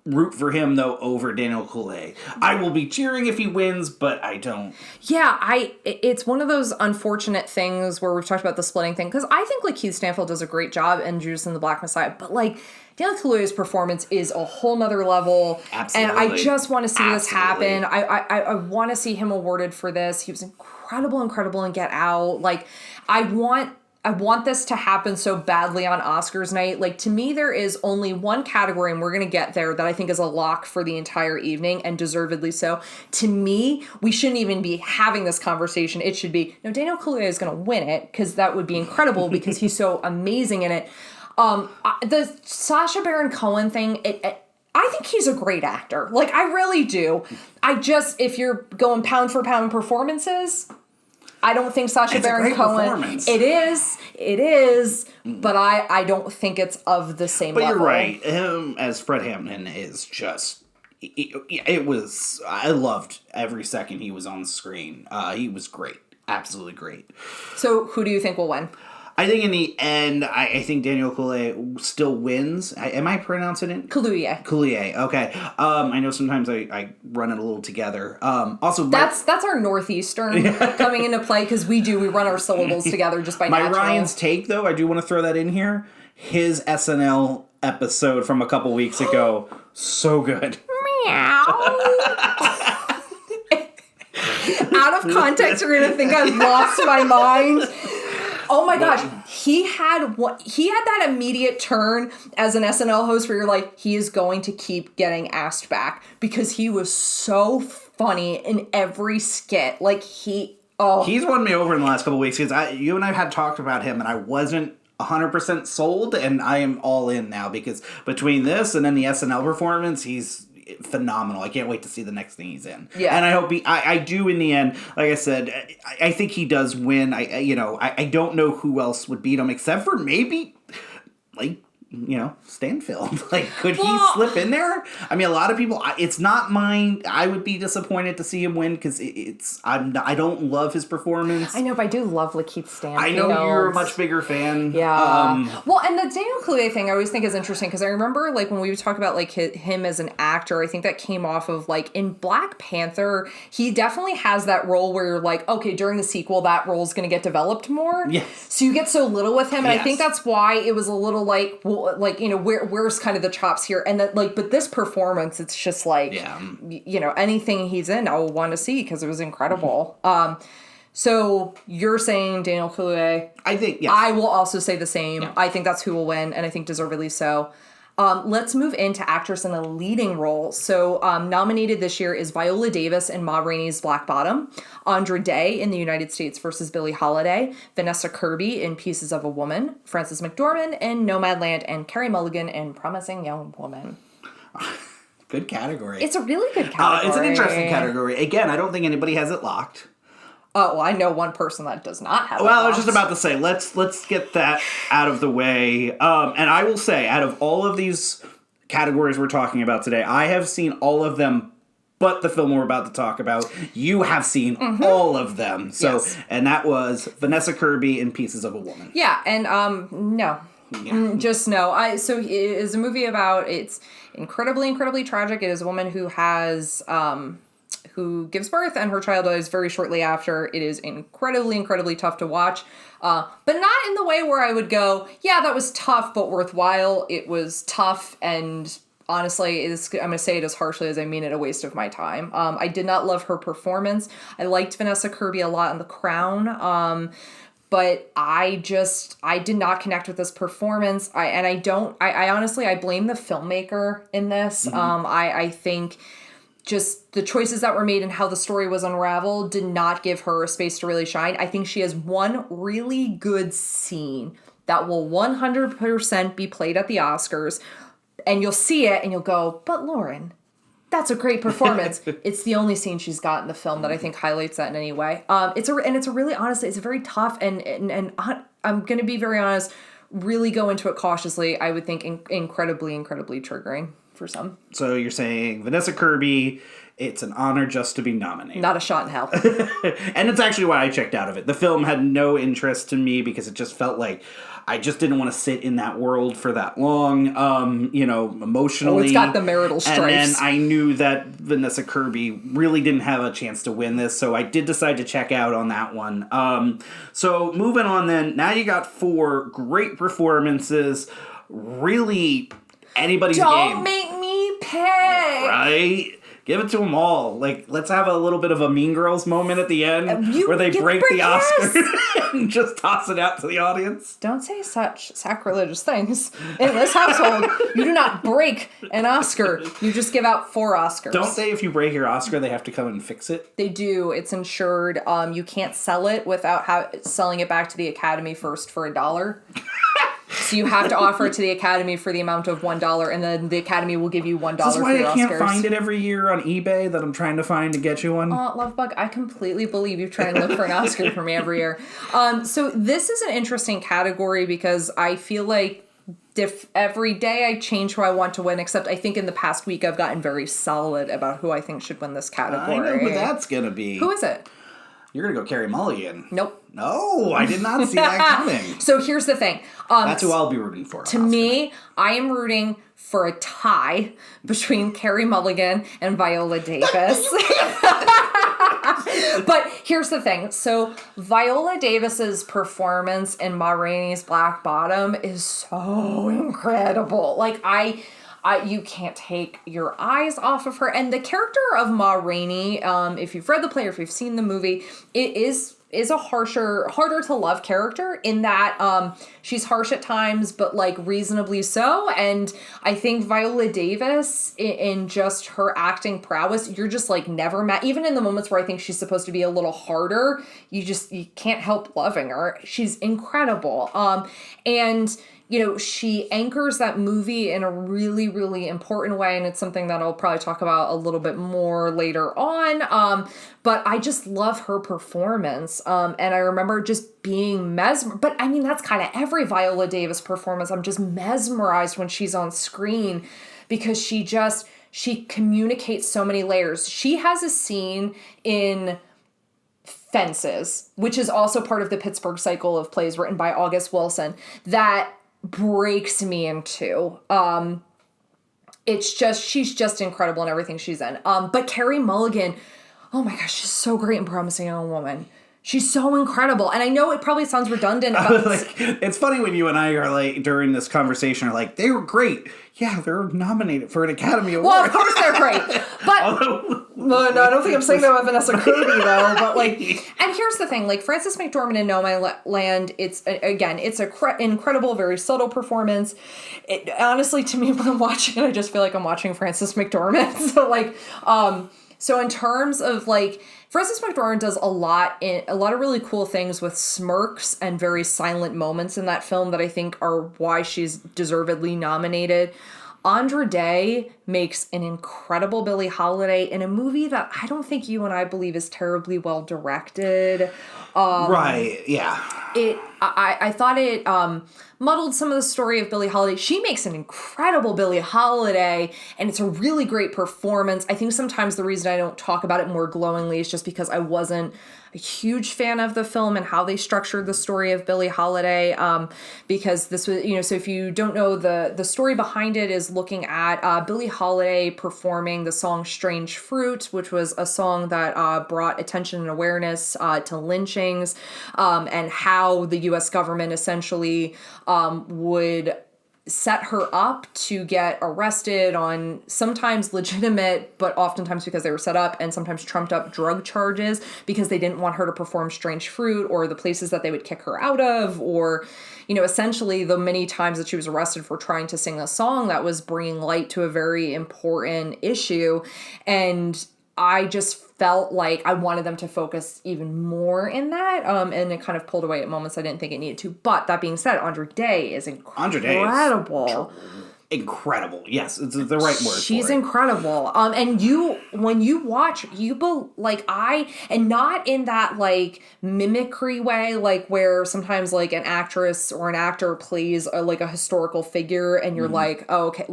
root for him, though, over Daniel Kaluuya. I will be cheering if he wins, but I don't. Yeah, it's one of those unfortunate things where we've talked about the splitting thing, because I think Lakeith Stanfield does a great job in Judas and the Black Messiah, but, like, Daniel Kaluuya's performance is a whole nother level. Absolutely. And I just want to see this happen. I want to see him awarded for this. He was incredible in Get Out. Like, I want this to happen so badly on Oscars night. Like, to me, there is only one category, and we're going to get there, that I think is a lock for the entire evening, and deservedly so. To me, we shouldn't even be having this conversation. It should be, no, Daniel Kaluuya is going to win it, because that would be incredible, because he's so amazing in it. The Sacha Baron Cohen thing, I think he's a great actor. Like, I really do. If you're going pound for pound performances, I don't think Sacha Baron Cohen. It is, but I don't think it's of the same level. But you're right. Him as Fred Hampton is just. It was. I loved every second he was on the screen. He was great. Absolutely great. So, who do you think will win? I think in the end, I think Daniel Kaluuya still wins. Am I pronouncing it? Kaluuya. Kaluuya. Okay. I know sometimes I run it a little together. Also, that's our Northeastern coming into play because we run our syllables together just by natural. My Ryan's take, though, I do want to throw that in here. His SNL episode from a couple weeks ago, so good. Meow. Out of context, you're gonna think I've lost my mind. Oh my gosh, he had that immediate turn as an SNL host where you're like, he is going to keep getting asked back because he was so funny in every skit. Like he's won me over in the last couple of weeks because you and I had talked about him and I wasn't 100% sold, and I am all in now because between this and then the SNL performance, he's phenomenal. I can't wait to see the next thing he's in. Yeah. And I hope I do in the end. Like I said, I think he does win. I don't know who else would beat him except for maybe Stanfield. Like, could he slip in there? I mean, a lot of people. It's not mine. I would be disappointed to see him win because I don't love his performance. I know, but I do love Lakeith Stanfield. I know you're a much bigger fan. Yeah. Well, and the Daniel Kaluuya thing I always think is interesting because I remember like when we would talk about like him as an actor. I think that came off of like in Black Panther. He definitely has that role where you're like, okay, during the sequel, that role's going to get developed more. Yes. So you get so little with him, and I think that's why it was a little like. Where's kind of the chops here? And that, like, but this performance, it's just like, anything he's in, I will want to see because it was incredible. So you're saying Daniel Kaluuya? I think, yes. I will also say the same. Yeah. I think that's who will win, and I think deservedly so. Let's move into actress in a leading role. So nominated this year is Viola Davis in Ma Rainey's Black Bottom, Andra Day in The United States versus Billie Holiday, Vanessa Kirby in Pieces of a Woman, Frances McDormand in Nomadland, and Carey Mulligan in Promising Young Woman. Good category. It's a really good category. It's an interesting category. Again, I don't think anybody has it locked. Oh, well, I know one person that does not have. Well, I was just about to say, let's get that out of the way. And I will say, out of all of these categories we're talking about today, I have seen all of them, but the film we're about to talk about. You have seen all of them. So, yes. And that was Vanessa Kirby in Pieces of a Woman. Yeah, and no. Yeah. Just no. So it is a movie about, it's incredibly, incredibly tragic. It is a woman who has who gives birth and her child dies very shortly after. It is incredibly, incredibly tough to watch. But not in the way where I would go, yeah, that was tough, but worthwhile. It was tough, and honestly, I'm going to say it as harshly as I mean it, a waste of my time. I did not love her performance. I liked Vanessa Kirby a lot in The Crown. But I did not connect with this performance. I honestly blame the filmmaker in this. I think just the choices that were made and how the story was unraveled did not give her a space to really shine. I think she has one really good scene that will 100% be played at the Oscars, and you'll see it and you'll go, but Lauren, that's a great performance. It's the only scene she's got in the film that I think highlights that in any way. It's a really, honestly, it's a very tough and I'm going to be very honest, really go into it cautiously. I would think incredibly, incredibly triggering for some. So you're saying Vanessa Kirby, it's an honor just to be nominated. Not a shot in hell. And it's actually why I checked out of it. The film had no interest to me because it just felt like I just didn't want to sit in that world for that long, emotionally. Oh, it's got the marital stripes. And then I knew that Vanessa Kirby really didn't have a chance to win this, so I did decide to check out on that one. So moving on then, now you got 4 great performances. Really anybody's game. Don't make me pay. Right? Give it to them all. Like, let's have a little bit of a Mean Girls moment at the end where they break the Oscar and just toss it out to the audience. Don't say such sacrilegious things. In this household, you do not break an Oscar. You just give out 4 Oscars. Don't say if you break your Oscar, they have to come and fix it. They do. It's insured. You can't sell it without selling it back to the Academy first for $1. Yes, you have to offer it to the Academy for the amount of $1, and then the Academy will give you $1 This is for why your I can't Oscars. find it every year on eBay that I'm trying to find to get you one. Lovebug, I completely believe you try and look for an Oscar for me every year. So this is an interesting category because I feel like every day I change who I want to win, except I think in the past week I've gotten very solid about who I think should win this category. I know who that's going to be. Who is it? You're going to go Carey Mulligan. Nope. No, I did not see that coming. So here's the thing. That's who I'll be rooting for. To me, I am rooting for a tie between Carey Mulligan and Viola Davis. But here's the thing. So Viola Davis's performance in Ma Rainey's Black Bottom is so incredible. Like you can't take your eyes off of her. And the character of Ma Rainey, if you've read the play or if you've seen the movie, it is a harder to love character in that she's harsh at times, but like reasonably so. And I think Viola Davis, in just her acting prowess, you're just like never mad. Even in the moments where I think she's supposed to be a little harder, you can't help loving her. She's incredible. And you know, she anchors that movie in a really, really important way, and it's something that I'll probably talk about a little bit more later on. But I just love her performance, and I remember just being mesmerized. But I mean, that's kind of every Viola Davis performance. I'm just mesmerized when she's on screen because she communicates so many layers. She has a scene in Fences, which is also part of the Pittsburgh cycle of plays written by August Wilson, that breaks me in two. She's just incredible in everything she's in. But Carey Mulligan, oh my gosh, she's so great in Promising Young Woman. She's so incredible. And I know it probably sounds redundant. It's funny when you and I are like, during this conversation, are like, they were great. Yeah, they're nominated for an Academy Award. Well, of course they're great. But no, I don't think I'm saying that with Vanessa Kirby, though. But like, and here's the thing, like Frances McDormand in Nomadland, it's an incredible, very subtle performance. Honestly, to me, when I'm watching it, I just feel like I'm watching Frances McDormand. So in terms of like, Frances McDormand does a lot of really cool things with smirks and very silent moments in that film that I think are why she's deservedly nominated. Andra Day makes an incredible Billie Holiday in a movie that I don't think you and I believe is terribly well directed. Right, yeah. I thought it muddled some of the story of Billie Holiday. She makes an incredible Billie Holiday, and it's a really great performance. I think sometimes the reason I don't talk about it more glowingly is just because I wasn't a huge fan of the film and how they structured the story of Billie Holiday, because this was, so if you don't know, the story behind it is looking at Billie Holiday performing the song Strange Fruit, which was a song that brought attention and awareness to lynchings, and how the U.S. government essentially would set her up to get arrested on sometimes legitimate, but oftentimes because they were set up, and sometimes trumped up drug charges because they didn't want her to perform Strange Fruit, or the places that they would kick her out of, or, essentially the many times that she was arrested for trying to sing a song that was bringing light to a very important issue. And I just felt like I wanted them to focus even more in that, and it kind of pulled away at moments I didn't think it needed to. But that being said, Andra Day is incredible. Incredible. Yes, it's the right word. She's incredible. And when you watch, and not in that like mimicry way, like where sometimes like an actress or an actor plays like a historical figure, and you're like, oh, okay,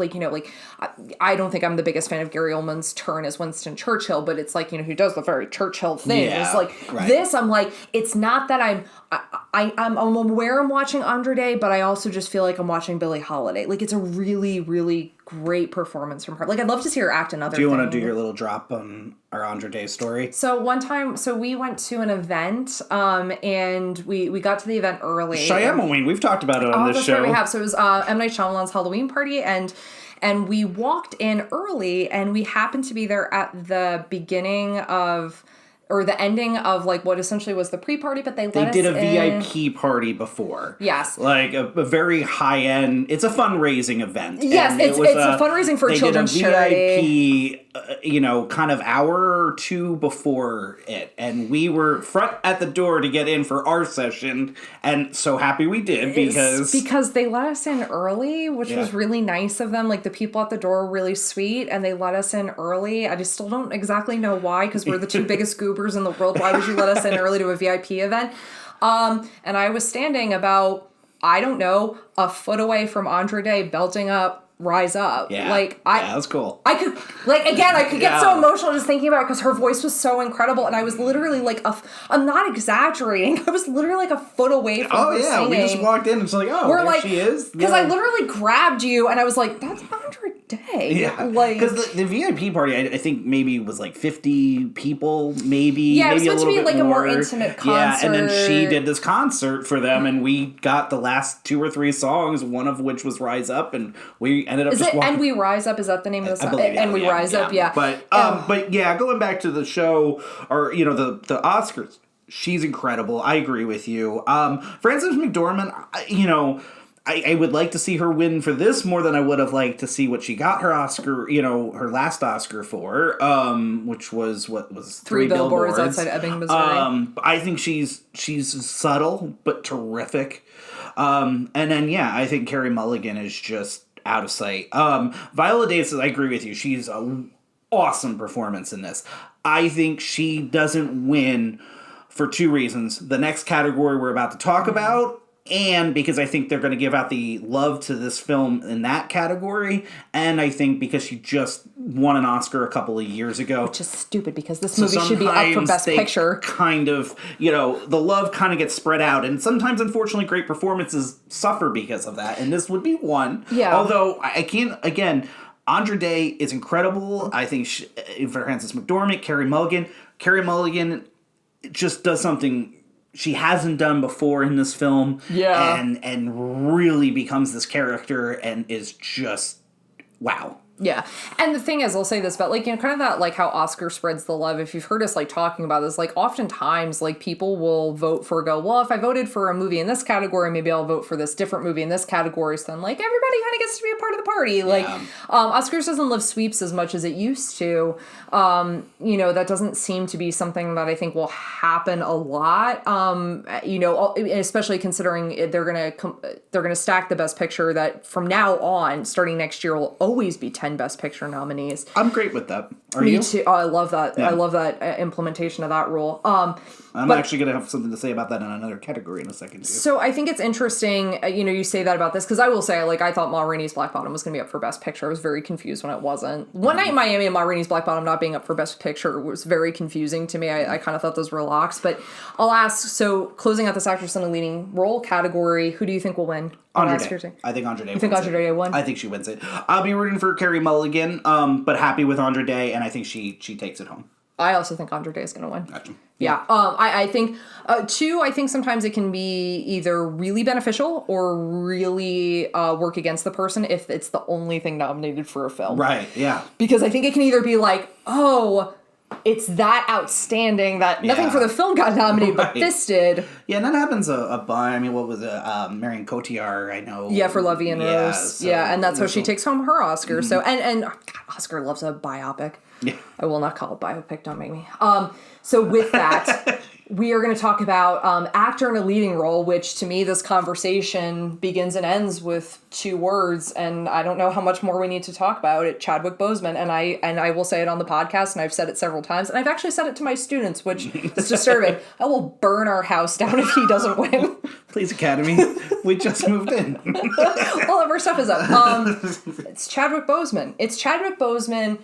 I don't think I'm the biggest fan of Gary Oldman's turn as Winston Churchill, but it's like, who does the very Churchill thing. Yeah, it's like right. This, I'm like, it's not that I'm aware I'm watching Andra Day, but I also just feel like I'm watching Billie Holiday. Like, it's a really, really great performance from her. Like, I'd love to see her act another. Do you want to do your little drop on our Andra Day story? So one time, we went to an event, and we got to the event early. Shyamalan, we've talked about it on this show. That's right, we have. So it was M. Night Shyamalan's Halloween party, and we walked in early, and we happened to be there at the beginning of or the ending of like what essentially was the pre-party, but they did a VIP party before. Yes. Like a very high-end, it's a fundraising event. Yes, it's a fundraising for children's charity. VIP, kind of hour or two before it. And we were front at the door to get in for our session. And so happy we did because they let us in early, which was really nice of them. Like the people at the door were really sweet and they let us in early. I just still don't exactly know why, because we're the two biggest goobers in the world. Why would you let us in early to a VIP event? And I was standing about, I don't know, a foot away from Andra Day belting up Rise Up. Yeah. That was cool. I could, I could get so emotional just thinking about it because her voice was so incredible. And I was literally I'm not exaggerating. I was literally like a foot away from her singing. We just walked in and it's like, there she is. Because I literally grabbed you and I was like, that's Andra Day. Yeah. Because the VIP party, I think maybe was like 50 people, maybe. Yeah, maybe it was meant to be like more. a more intimate concert. Yeah, and then she did this concert for them and we got the last 2 or 3 songs, one of which was Rise Up, and we ended up And We Rise Up, is that the name of the song? And We Rise Up, yeah. But yeah, going back to the show, or the Oscars, she's incredible. I agree with you. Frances McDormand, I would like to see her win for this more than I would have liked to see what she got her Oscar, her last Oscar for, which was Three Billboards Outside Ebbing, Missouri. I think she's subtle but terrific. And then I think Carey Mulligan is just out of sight. Viola Davis, I agree with you. She's an awesome performance in this. I think she doesn't win for 2 reasons. The next category we're about to talk about, and because I think they're going to give out the love to this film in that category, and I think because she just won an Oscar a couple of years ago. Which is stupid because this movie should be up for Best Picture. Kind of, the love kind of gets spread out, and sometimes, unfortunately, great performances suffer because of that, and this would be one. Yeah. Although, I can't, again, Andra Day is incredible. I think Frances McDormand, Carey Mulligan just does something she hasn't done before in this film. Yeah. And really becomes this character and is just wow. Yeah. And the thing is, I'll say this about, kind of that, how Oscar spreads the love. If you've heard us, talking about this, oftentimes, people will vote for, well, if I voted for a movie in this category, maybe I'll vote for this different movie in this category. So then, everybody kind of gets to be a part of the party. Oscars doesn't live sweeps as much as it used to. That doesn't seem to be something that I think will happen a lot. Especially considering they're gonna stack the Best Picture that from now on, starting next year, will always be 10 Best Picture nominees. I'm great with that. Me you? Too. Oh, I love that. Yeah. I love that implementation of that rule. I'm actually going to have something to say about that in another category in a second, too. So I think it's interesting, you say that about this, because I will say, I thought Ma Rainey's Black Bottom was going to be up for Best Picture. I was very confused when it wasn't. One Night in Miami and Ma Rainey's Black Bottom not being up for Best Picture was very confusing to me. I kind of thought those were locks. But I'll ask, so closing out this actress in a leading role category, who do you think will win? Andra Day. I think Andra Day wins. You think Andra Day won? I think she wins it. I'll be rooting for Carey Mulligan, but happy with Andra Day, and I think she takes it home. I also think Andra Day is going to win. Gotcha. Yeah. I think, two, I think sometimes it can be either really beneficial or really work against the person if it's the only thing nominated for a film. Right, yeah. Because I think it can either be it's that outstanding that nothing for the film got nominated, but this did. Yeah, and that happens a bunch. I mean, what was it? Marion Cotillard, I know. Yeah, for La Vie en Rose. So, and that's how she takes home her Oscar. Mm-hmm. So, and God, Oscar loves a biopic. Yeah. I will not call it biopic, don't make me. So with that, we are going to talk about actor in a leading role, which to me, this conversation begins and ends with 2 words, and I don't know how much more we need to talk about it. Chadwick Boseman, and I will say it on the podcast, and I've said it several times, and I've actually said it to my students, which is disturbing. I will burn our house down if he doesn't win. Please, Academy, we just moved in. All of our stuff is up. It's Chadwick Boseman.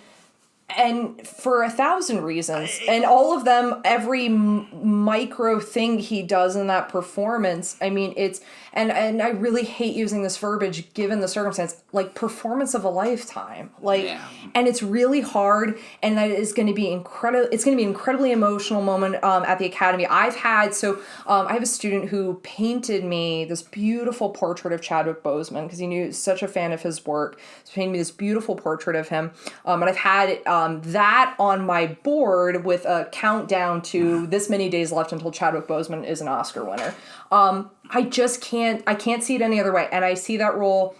And for 1,000 reasons, and all of them, every micro thing he does in that performance, I mean, it's, and I really hate using this verbiage given the circumstance, performance of a lifetime, and it's really hard, and that is going to be incredible. It's going to be an incredibly emotional moment at the Academy. I have a student who painted me this beautiful portrait of Chadwick Boseman because he knew such a fan of his work. So he painted me this beautiful portrait of him, and I've had That on my board with a countdown to this many days left until Chadwick Boseman is an Oscar winner. I can't see it any other way. And I see that role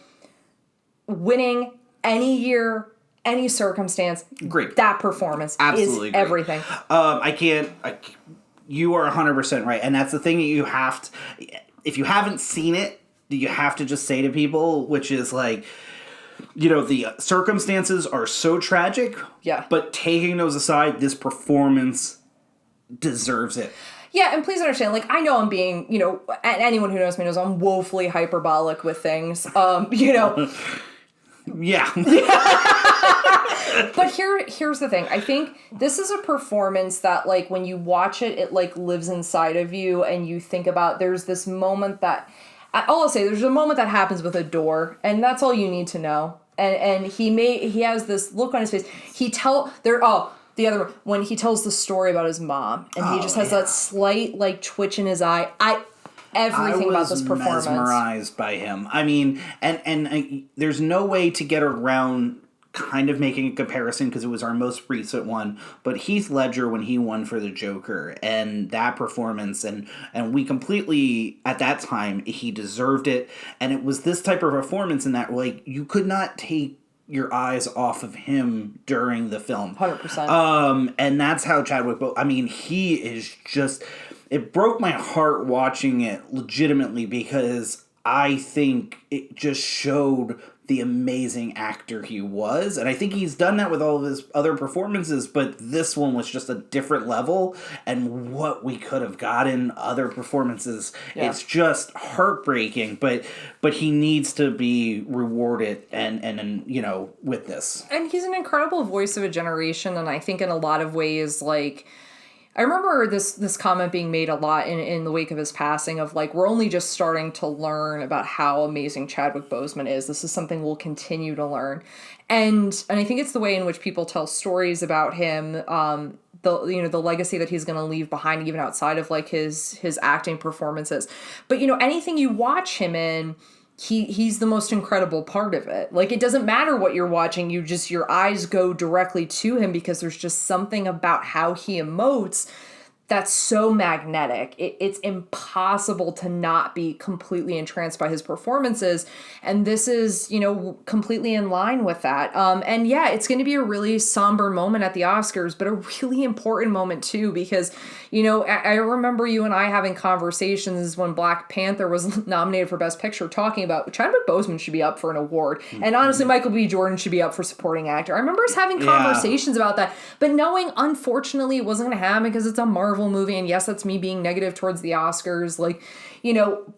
winning any year, any circumstance. Great. That performance Absolutely is great. everything. You are 100% right. And that's the thing that you have to, if you haven't seen it, you have to just say to people, which is like, the circumstances are so tragic. Yeah. But taking those aside, this performance deserves it. Yeah, and please understand, like, I know I'm being, and anyone who knows me knows I'm woefully hyperbolic with things, Yeah. But here's the thing. I think this is a performance that, like, when you watch it, it, like, lives inside of you, and you think about, there's this moment that, all I'll say, there's a moment that happens with a door, and that's all you need to know. And he has this look on his face. The other one, when he tells the story about his mom, and he just has that slight, like, twitch in his eye. Everything about this performance. I was mesmerized by him. I mean, and there's no way to get around kind of making a comparison because it was our most recent one, but Heath Ledger when he won for the Joker and that performance, and we completely, at that time, he deserved it, and it was this type of performance in that, like, you could not take your eyes off of him during the film. 100%. And that's how Chadwick he is just, it broke my heart watching it legitimately because I think it just showed the amazing actor he was. And I think he's done that with all of his other performances, but this one was just a different level. And what we could have gotten other performances, it's just heartbreaking. But he needs to be rewarded and with this. And he's an incredible voice of a generation, and I think in a lot of ways, like, I remember this comment being made a lot in the wake of his passing of, like, we're only just starting to learn about how amazing Chadwick Boseman is. This is something we'll continue to learn. And I think it's the way in which people tell stories about him, the legacy that he's going to leave behind, even outside of, like, his acting performances. But, anything you watch him in, he's the most incredible part of it. Like, it doesn't matter what you're watching, your eyes go directly to him because there's just something about how he emotes that's so magnetic. It's impossible to not be completely entranced by his performances. And this is, completely in line with that. And yeah, it's going to be a really somber moment at the Oscars, but a really important moment too, because, I remember you and I having conversations when Black Panther was nominated for Best Picture, talking about Chadwick Boseman should be up for an award. And honestly, Michael B. Jordan should be up for supporting actor. I remember us having conversations about that, but knowing, unfortunately, it wasn't going to happen because it's a Marvel movie, and yes, that's me being negative towards the Oscars, like,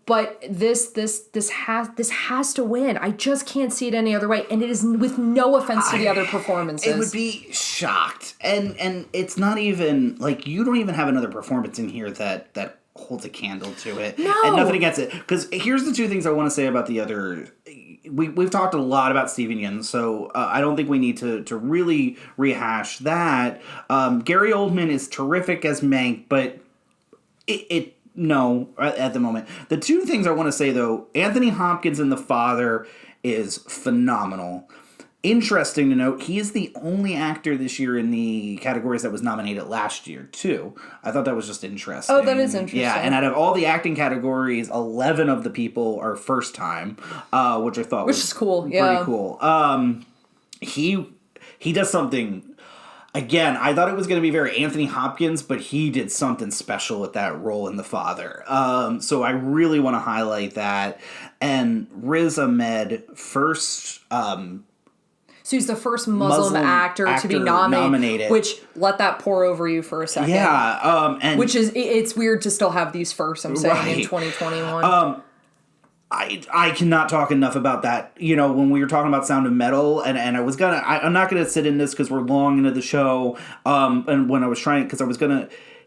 but this has to win. I just can't see it any other way, and it is with no offense to the other performances. It would be shocked, and it's not even like you don't even have another performance in here that holds a candle to it. No. And nothing against it, because here's the two things I want to say about the other. We've talked a lot about Steven Yeun, so I don't think we need to really rehash that. Gary Oldman is terrific as Mank, but no, at the moment. The two things I want to say, though, Anthony Hopkins in The Father is phenomenal. Interesting to note, he is the only actor this year in the categories that was nominated last year, too. I thought that was just interesting. Oh, that is interesting. Yeah, and out of all the acting categories, 11 of the people are first time, which I thought was cool. Pretty cool. He does something. Again, I thought it was going to be very Anthony Hopkins, but he did something special with that role in The Father. So I really want to highlight that. And Riz Ahmed, first... So he's the first Muslim actor to be nominated. Which, let that pour over you for a second. Yeah. And which is, it's weird to still have these first, I'm saying, in 2021. I cannot talk enough about that. When we were talking about Sound of Metal, and I'm not gonna sit in this because we're long into the show. And when I was trying,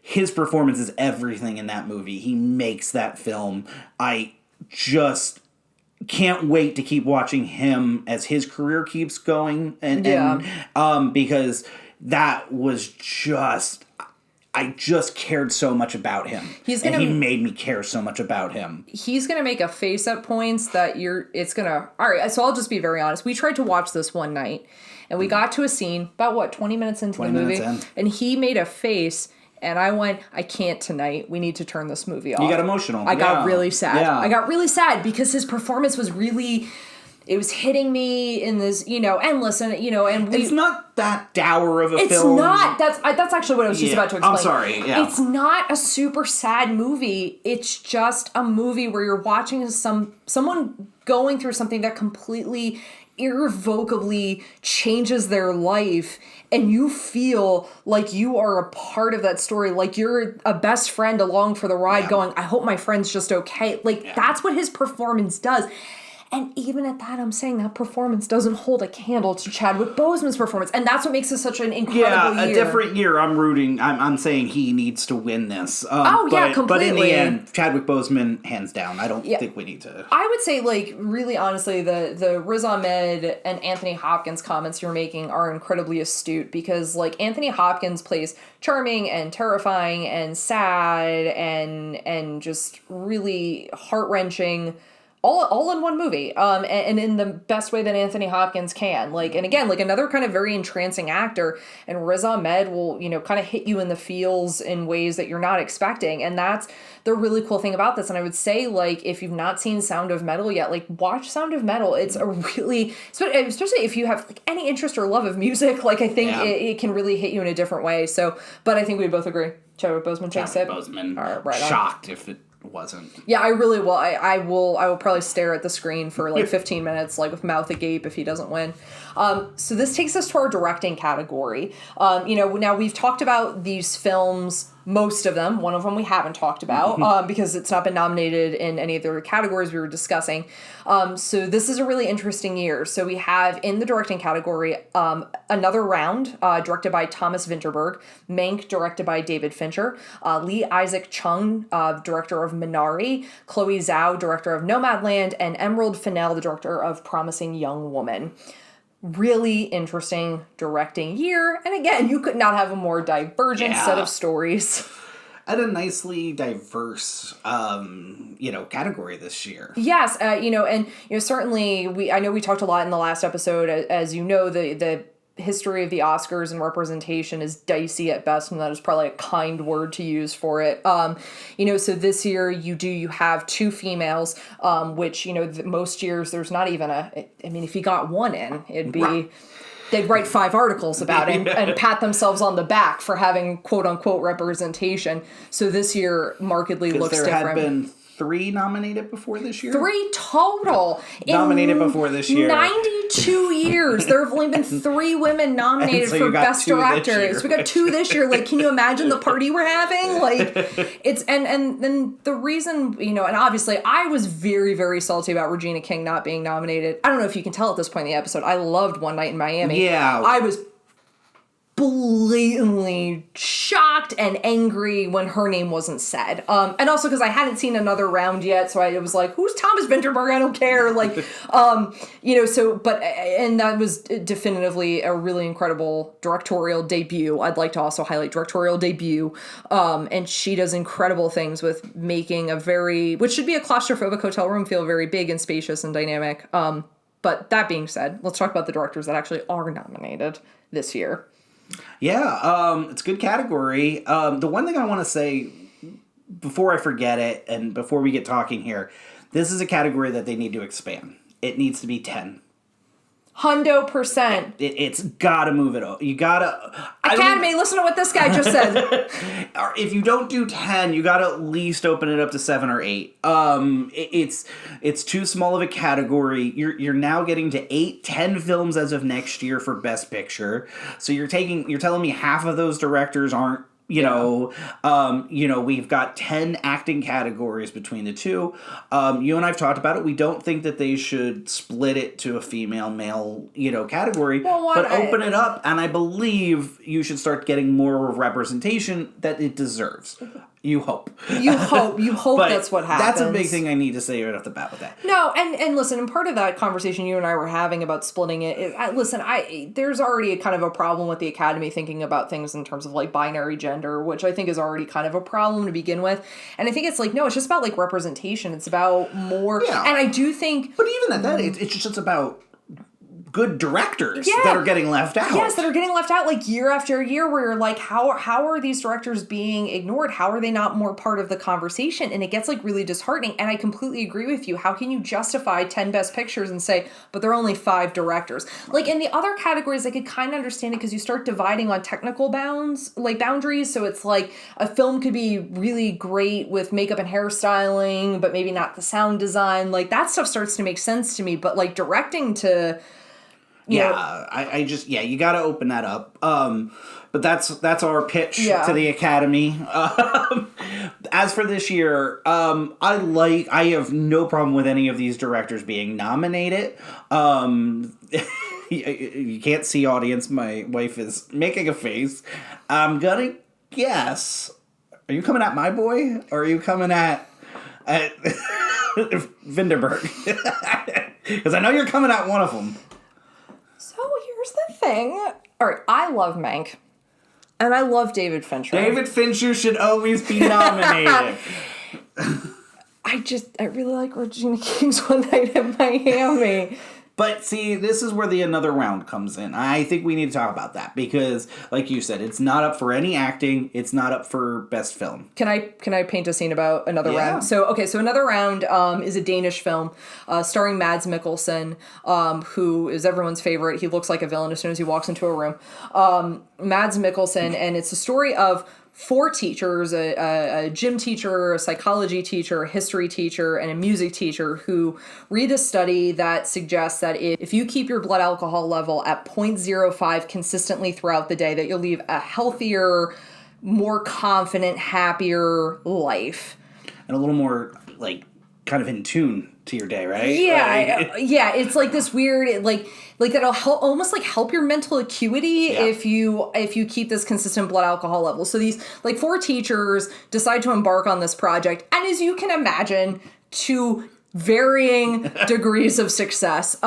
his performance is everything in that movie. He makes that film. I just can't wait to keep watching him as his career keeps going, and because that was just. I just cared so much about him. He made me care so much about him. He's going to make a face at points that all right, so I'll just be very honest. We tried to watch this one night, and we got to a scene, about 20 minutes into the movie, and he made a face, and I went, I can't tonight. We need to turn this movie off. You got emotional. I got really sad. Yeah. I got really sad because his performance was really... It was hitting me in this, and listen, and it's not that dour of a film. It's not. That's actually what I was just about to explain. I'm sorry. Yeah. It's not a super sad movie. It's just a movie where you're watching someone going through something that completely, irrevocably changes their life, and you feel like you are a part of that story, like you're a best friend along for the ride, going, I hope my friend's just okay. That's what his performance does. And even at that, I'm saying that performance doesn't hold a candle to Chadwick Boseman's performance. And that's what makes it such an incredible year. Yeah, a different year. I'm rooting. I'm saying he needs to win this. Completely. But in the end, Chadwick Boseman, hands down. I don't think we need to. I would say, really honestly, the Riz Ahmed and Anthony Hopkins comments you're making are incredibly astute because, Anthony Hopkins plays charming and terrifying and sad and just really heart-wrenching all in one movie, and in the best way that Anthony Hopkins can. And again, another kind of very entrancing actor, and Riz Ahmed will, kind of hit you in the feels in ways that you're not expecting, and that's the really cool thing about this. And I would say, if you've not seen Sound of Metal yet, watch Sound of Metal. It's a really, especially if you have any interest or love of music, I think it can really hit you in a different way. So, but I think we both agree. Chadwick Boseman takes it. Chadwick Boseman, right on. shocked if it wasn't. Yeah, I really will. I will probably stare at the screen for 15 minutes, with mouth agape if he doesn't win. So this takes us to our directing category. Now we've talked about these films, most of them. One of them we haven't talked about because it's not been nominated in any of the categories we were discussing. So this is a really interesting year. So we have in the directing category Another Round, directed by Thomas Vinterberg, Mank, directed by David Fincher, Lee Isaac Chung, director of Minari, Chloe Zhao, director of Nomadland, and Emerald Fennell, the director of Promising Young Woman. Really interesting directing year. And again, you could not have a more divergent set of stories. And a nicely diverse, category this year. Yes, certainly I know we talked a lot in the last episode. As you know, the history of the Oscars and representation is dicey at best, and that is probably a kind word to use for it. So this year you have two females, which, most years there's not even if you got one in, it'd be... Right. They'd write 5 articles about it and pat themselves on the back for having quote-unquote representation. So this year markedly looks different. There had been 3 nominated before this year? 3 total. Nominated before this year. 92 years. There have only been 3 women nominated for Best Director. So we got 2 this year. Can you imagine the party we're having? It's and then the reason, and obviously I was very, very salty about Regina King not being nominated. I don't know if you can tell at this point in the episode. I loved One Night in Miami. Yeah. I was blatantly shocked and angry when her name wasn't said. And also because I hadn't seen Another Round yet, so I was like, who's Thomas Vinterberg? I don't care. And that was definitively a really incredible directorial debut. I'd like to also highlight directorial debut. And she does incredible things with making which should be a claustrophobic hotel room, feel very big and spacious and dynamic. But that being said, let's talk about the directors that actually are nominated this year. Yeah, it's a good category. The one thing I want to say before I forget it and before we get talking here, this is a category that they need to expand. It needs to be 10. 100%. It's gotta move it up. You gotta... Academy, listen to what this guy just said. If you don't do 10, you gotta at least open it up to 7 or 8. It's too small of a category. You're now getting to 10 films as of next year for Best Picture. So you're telling me half of those directors aren't, we've got 10 acting categories between the two. You and I've talked about it. We don't think that they should split it to a female-male, category, but open it up. And I believe you should start getting more representation that it deserves. You hope. You hope But that's what happens. That's a big thing I need to say right off the bat with that. No, and listen, and part of that conversation you and I were having about splitting it, there's already a kind of a problem with the Academy thinking about things in terms of like binary gender, which I think is already kind of a problem to begin with. And I think it's like, no, it's just about like representation. It's about more, and I do think... But even at that, it's just about good directors that are getting left out. Yes, that are getting left out like year after year, where you're like, how are these directors being ignored? How are they not more part of the conversation? And it gets like really disheartening. And I completely agree with you. How can you justify 10 best pictures and say, but there are only 5 directors? Like in the other categories, I could kind of understand it because you start dividing on technical boundaries. So it's like a film could be really great with makeup and hairstyling, but maybe not the sound design. Like that stuff starts to make sense to me. But like directing to... you got to open that up. But that's our pitch to the Academy. As for this year, I have no problem with any of these directors being nominated. You can't see, audience. My wife is making a face. I'm gonna guess. Are you coming at my boy, or are you coming at Vinderberg? Because I know you're coming at one of them. So here's the thing. All right, I love Mank. And I love David Fincher. David Fincher should always be nominated. I really like Regina King's One Night in Miami. But see, this is where the another round comes in. I think we need to talk about that because, like you said, it's not up for any acting. It's not up for best film. Can I paint a scene about another round? So another round is a Danish film starring Mads Mikkelsen, who is everyone's favorite. He looks like a villain as soon as he walks into a room. Mads Mikkelsen, and it's a story of 4 teachers, a gym teacher, a psychology teacher, a history teacher, and a music teacher who read a study that suggests that if you keep your blood alcohol level at 0.05 consistently throughout the day, that you'll lead a healthier, more confident, happier life. And a little more, like, kind of in tune to your day, right? Yeah, it's like this weird, like that'll almost like help your mental acuity if you keep this consistent blood alcohol level. So these like 4 teachers decide to embark on this project, and as you can imagine, to varying degrees of success.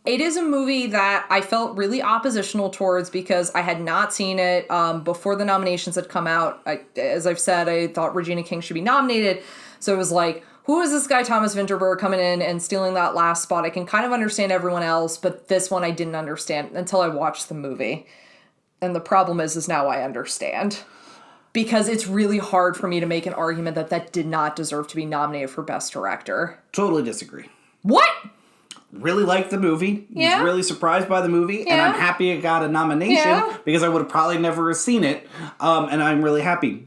It is a movie that I felt really oppositional towards because I had not seen it before the nominations had come out. As I've said, I thought Regina King should be nominated, so it was like, who is this guy, Thomas Vinterberg, coming in and stealing that last spot? I can kind of understand everyone else, but this one I didn't understand until I watched the movie. And the problem is now I understand. Because it's really hard for me to make an argument that did not deserve to be nominated for Best Director. Totally disagree. What? Really liked the movie. Yeah. Was really surprised by the movie. Yeah. And I'm happy it got a nomination because I would have probably never seen it. And I'm really happy.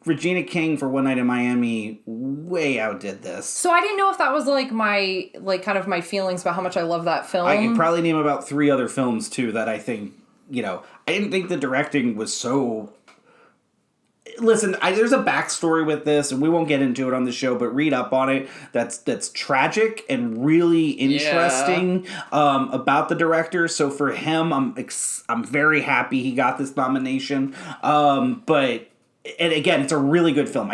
Regina King for One Night in Miami way outdid this. So I didn't know if that was like my kind of my feelings about how much I love that film. I could probably name about 3 other films too that I think, I didn't think the directing was so... Listen, there's a backstory with this, and we won't get into it on the show, but read up on it. That's tragic and really interesting about the director. So for him, I'm very happy he got this nomination. And again, it's a really good film.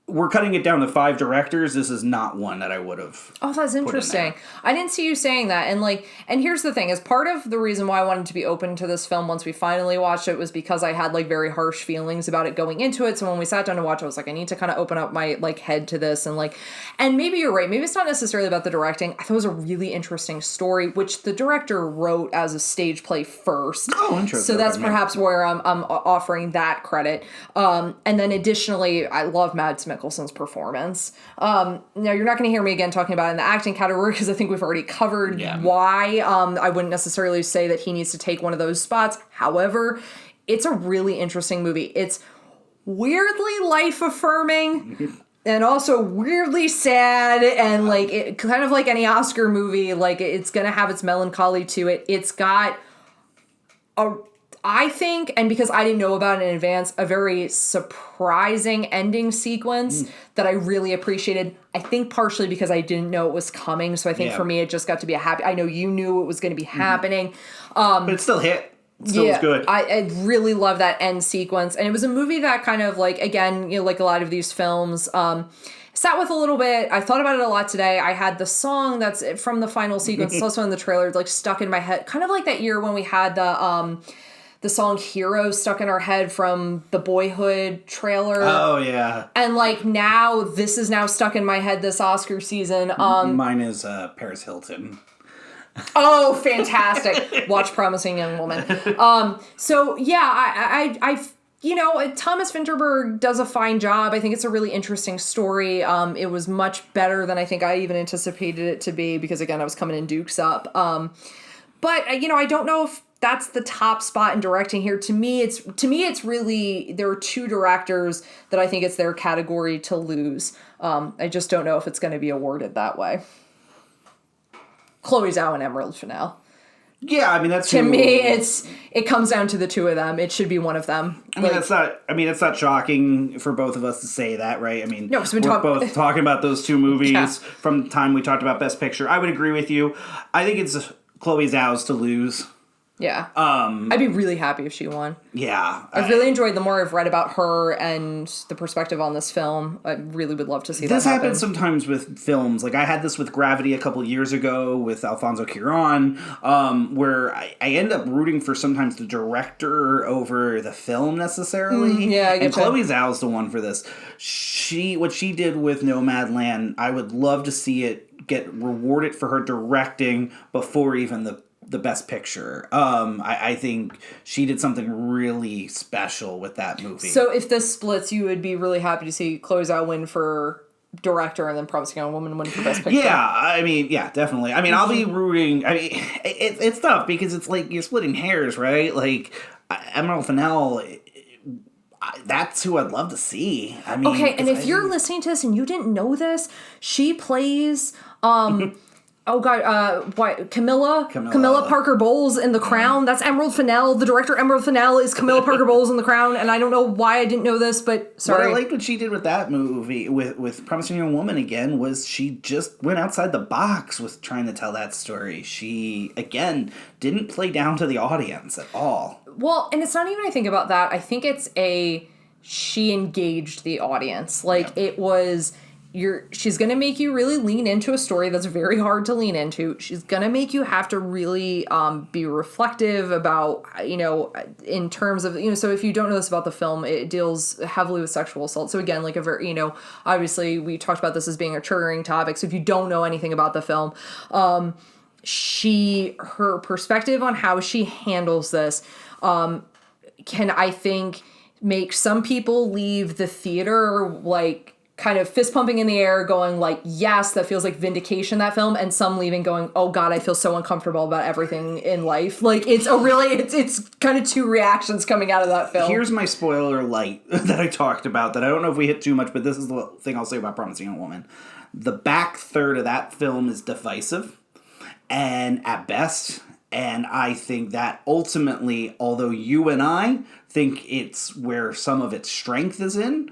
We're cutting it down to 5 directors. This is not one that I would have. Oh, that's interesting. I didn't see you saying that. And here's the thing, as part of the reason why I wanted to be open to this film once we finally watched it was because I had like very harsh feelings about it going into it. So when we sat down to watch, I was like, I need to kind of open up my like head to this and maybe you're right. Maybe it's not necessarily about the directing. I thought it was a really interesting story, which the director wrote as a stage play first. Oh, interesting. So that's perhaps where I'm offering that credit. And then additionally, I love Mads Mikkelsen's performance. Now, you're not going to hear me again talking about it in the acting category because I think we've already covered why. I wouldn't necessarily say that he needs to take one of those spots. However, it's a really interesting movie. It's weirdly life-affirming and also weirdly sad and like it kind of like any Oscar movie. Like it's going to have its melancholy to it. It's got I think, and because I didn't know about it in advance, a very surprising ending sequence that I really appreciated. I think partially because I didn't know it was coming. So I think for me, it just got to be a happy... I know you knew it was going to be happening. But it still hit. Still was good. I really love that end sequence. And it was a movie that kind of like, again, like a lot of these films, sat with a little bit. I thought about it a lot today. I had the song that's from the final sequence. It's also in the trailer, like stuck in my head. Kind of like that year when we had the song Hero stuck in our head from the Boyhood trailer. Oh, yeah. And like now, this is now stuck in my head this Oscar season. Mine is Paris Hilton. Oh, fantastic. Watch Promising Young Woman. So yeah, I Thomas Vinterberg does a fine job. I think it's a really interesting story. It was much better than I think I even anticipated it to be because, again, I was coming in Dukes up. But I don't know if that's the top spot in directing here. To me, it's really, there are two directors that I think it's their category to lose. I just don't know if it's going to be awarded that way. Chloe Zhao and Emerald Fennell. Yeah, I mean that's to me. It comes down to the two of them. It should be one of them. I mean, it's not shocking for both of us to say that, right? I mean, no, we're both talking about those two movies from the time we talked about Best Picture. I would agree with you. I think it's Chloe Zhao's to lose. Yeah. I'd be really happy if she won. Yeah. I've really enjoyed the more I've read about her and the perspective on this film. I really would love to see that happen. This happens sometimes with films. Like I had this with Gravity a couple years ago with Alfonso Cuarón, where I end up rooting for sometimes the director over the film necessarily. Yeah, I get and Chloe Zhao's the one for this. What she did with Nomadland, I would love to see it get rewarded for her directing before even the Best Picture. I think she did something really special with that movie. So if this splits, you would be really happy to see Chloe Zhao win for director and then Promising Young Woman win for Best Picture. Yeah, definitely. I mean, I'll be rooting. I mean, it's tough because it's like you're splitting hairs, right? Like Emerald Fennell, that's who I'd love to see. I mean, okay, and if you're listening to this and you didn't know this, she plays Camilla Parker Bowles in The Crown. That's Emerald Fennell. The director Emerald Fennell is Camilla Parker Bowles in The Crown, and I don't know why I didn't know this, but sorry. What I liked what she did with that movie, with Promising Young Woman again, was she just went outside the box with trying to tell that story. She, again, didn't play down to the audience at all. Well, and it's not even I think about that. I think she engaged the audience. Like, it was... she's going to make you really lean into a story that's very hard to lean into. She's going to make you have to really be reflective about, in terms of, so if you don't know this about the film, it deals heavily with sexual assault. So again, like a very, obviously we talked about this as being a triggering topic. So if you don't know anything about the film, her perspective on how she handles this can, I think, make some people leave the theater like kind of fist pumping in the air going like, yes, that feels like vindication, that film, and some leaving going, oh God, I feel so uncomfortable about everything in life. Like it's kind of two reactions coming out of that film. Here's my spoiler light that I talked about that I don't know if we hit too much, but this is the thing I'll say about Promising Young Woman. The back third of that film is divisive and at best, and I think that ultimately, although you and I think it's where some of its strength is in,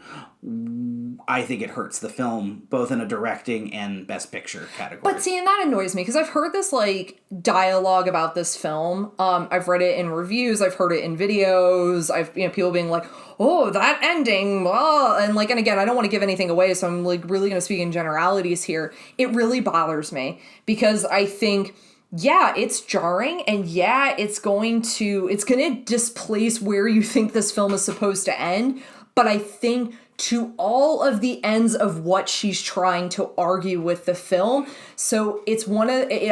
I think it hurts the film, both in a directing and Best Picture category. But see, and that annoys me, because I've heard this, like, dialogue about this film. I've read it in reviews, I've heard it in videos, people being like, oh, that ending, blah, and again, I don't want to give anything away, so I'm, like, really going to speak in generalities here. It really bothers me, because I think... yeah, it's jarring, and yeah, it's going to displace where you think this film is supposed to end, but I think to all of the ends of what she's trying to argue with the film. So it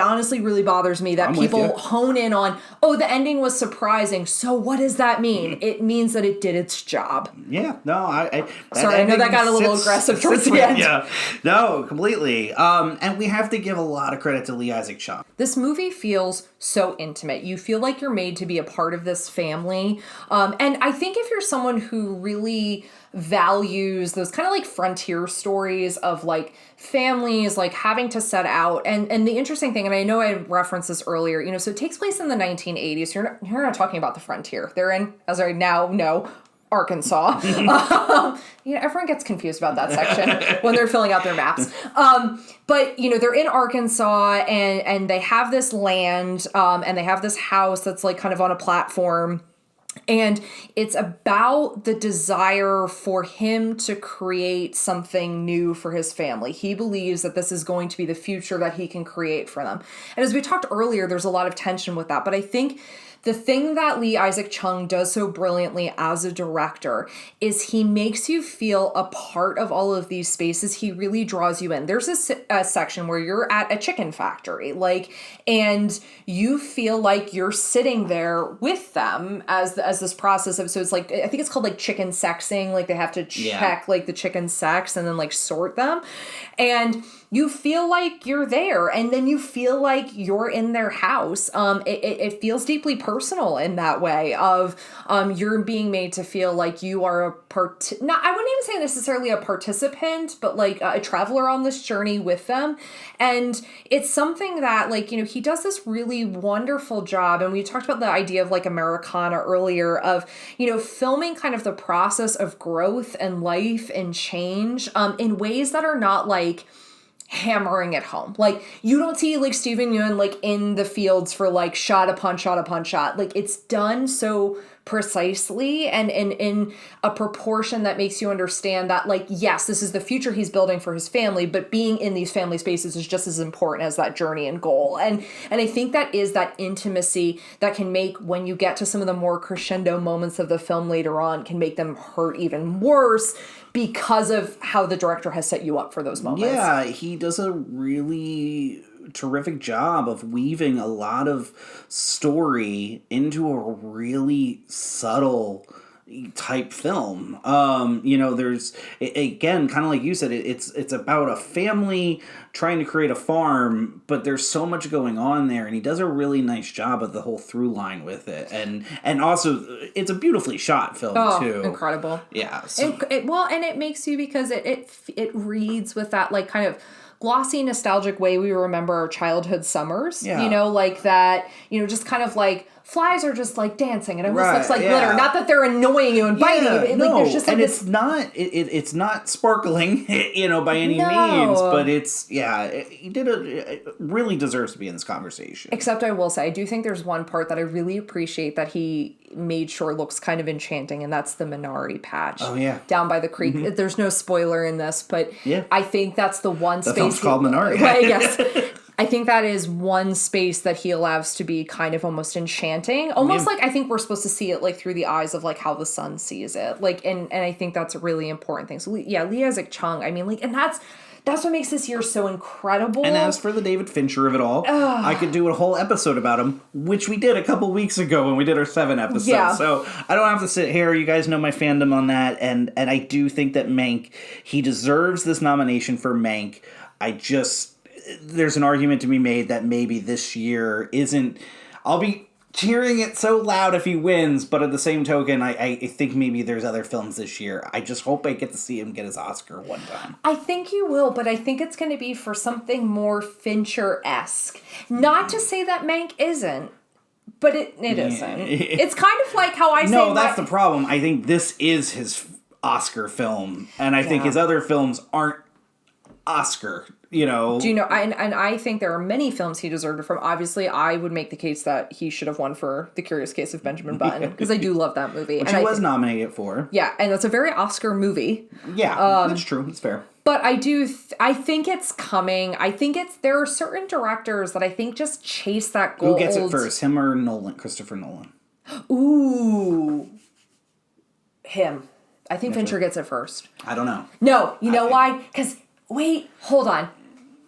honestly really bothers me that people hone in on, oh, the ending was surprising. So what does that mean? It means that it did its job. Yeah, no, sorry, I know that got a little aggressive towards the end. Yeah, no, completely. And we have to give a lot of credit to Lee Isaac Chung. This movie feels so intimate. You feel like you're made to be a part of this family. And I think if you're someone who really values those kind of like frontier stories of like families like having to set out, and the interesting thing, and I know I referenced this earlier, so it takes place in the 1980s. You're not talking about the frontier. They're in, as I now know, Arkansas. Everyone gets confused about that section when they're filling out their maps. But, they're in Arkansas and they have this land and they have this house that's like kind of on a platform. And it's about the desire for him to create something new for his family. He believes that this is going to be the future that he can create for them. And as we talked earlier, there's a lot of tension with that. But I think the thing that Lee Isaac Chung does so brilliantly as a director is he makes you feel a part of all of these spaces. He really draws you in. There's a section where you're at a chicken factory, and you feel like you're sitting there with them as this process of, so it's like, I think it's called like chicken sexing. Like they have to check like the chicken sex and then like sort them. And you feel like you're there, and then you feel like you're in their house. It feels deeply personal in that way of you're being made to feel like you are I wouldn't even say necessarily a participant, but like a traveler on this journey with them. And it's something that he does this really wonderful job. And we talked about the idea of like Americana earlier of, filming kind of the process of growth and life and change in ways that are not like hammering it home. Like you don't see like Steven Yeun like in the fields for like shot upon shot upon shot. Like it's done so precisely and in a proportion that makes you understand that like, yes, this is the future he's building for his family, but being in these family spaces is just as important as that journey and goal. And I think that is that intimacy that can make, when you get to some of the more crescendo moments of the film later on, can make them hurt even worse because of how the director has set you up for those moments. Yeah, he does a really terrific job of weaving a lot of story into a really subtle type film. There's, again, kind of like you said, it's about a family trying to create a farm, but there's so much going on there, and he does a really nice job of the whole through line with it, and also it's a beautifully shot film too. Incredible. Yeah. So. And it makes you, because it reads with that like kind of glossy, nostalgic way we remember our childhood summers. Yeah. Like that, just kind of like flies are just like dancing and it almost looks like glitter. Not that they're annoying you and biting you. But, no, there's just like it's not sparkling, by any means, but it really deserves to be in this conversation. Except I will say, I do think there's one part that I really appreciate that he made sure looks kind of enchanting, and that's the Minari patch. Oh, yeah. Down by the creek. Mm-hmm. There's no spoiler in this, but I think that's the one space. The film's called Minari. Right, yes. I think that is one space that he allows to be kind of almost enchanting. Almost like I think we're supposed to see it like through the eyes of like how the sun sees it. Like, and I think that's a really important thing. So Lee Isaac Chung, and that's what makes this year so incredible. And as for the David Fincher of it all, I could do a whole episode about him, which we did a couple weeks ago when we did our 7 episodes. Yeah. So I don't have to sit here. You guys know my fandom on that. And I do think that Mank, he deserves this nomination for Mank. There's an argument to be made that maybe this year isn't... I'll be cheering it so loud if he wins, but at the same token, I think maybe there's other films this year. I just hope I get to see him get his Oscar one time. I think you will, but I think it's going to be for something more Fincher-esque. Not to say that Mank isn't, but it isn't. It's kind of like how I say... No, that's the problem. I think this is his Oscar film, and I think his other films aren't Oscar, Do you know? And I think there are many films he deserved it from. Obviously, I would make the case that he should have won for The Curious Case of Benjamin Button, because I do love that movie. Which he was nominated for. Yeah, and that's a very Oscar movie. Yeah, that's true. That's fair. But I think it's coming. There are certain directors that I think just chase that gold. Who gets it first, him or Nolan? Christopher Nolan? Ooh. Him. I think Fincher gets it first. I don't know. No, you know why? Because... Wait, hold on.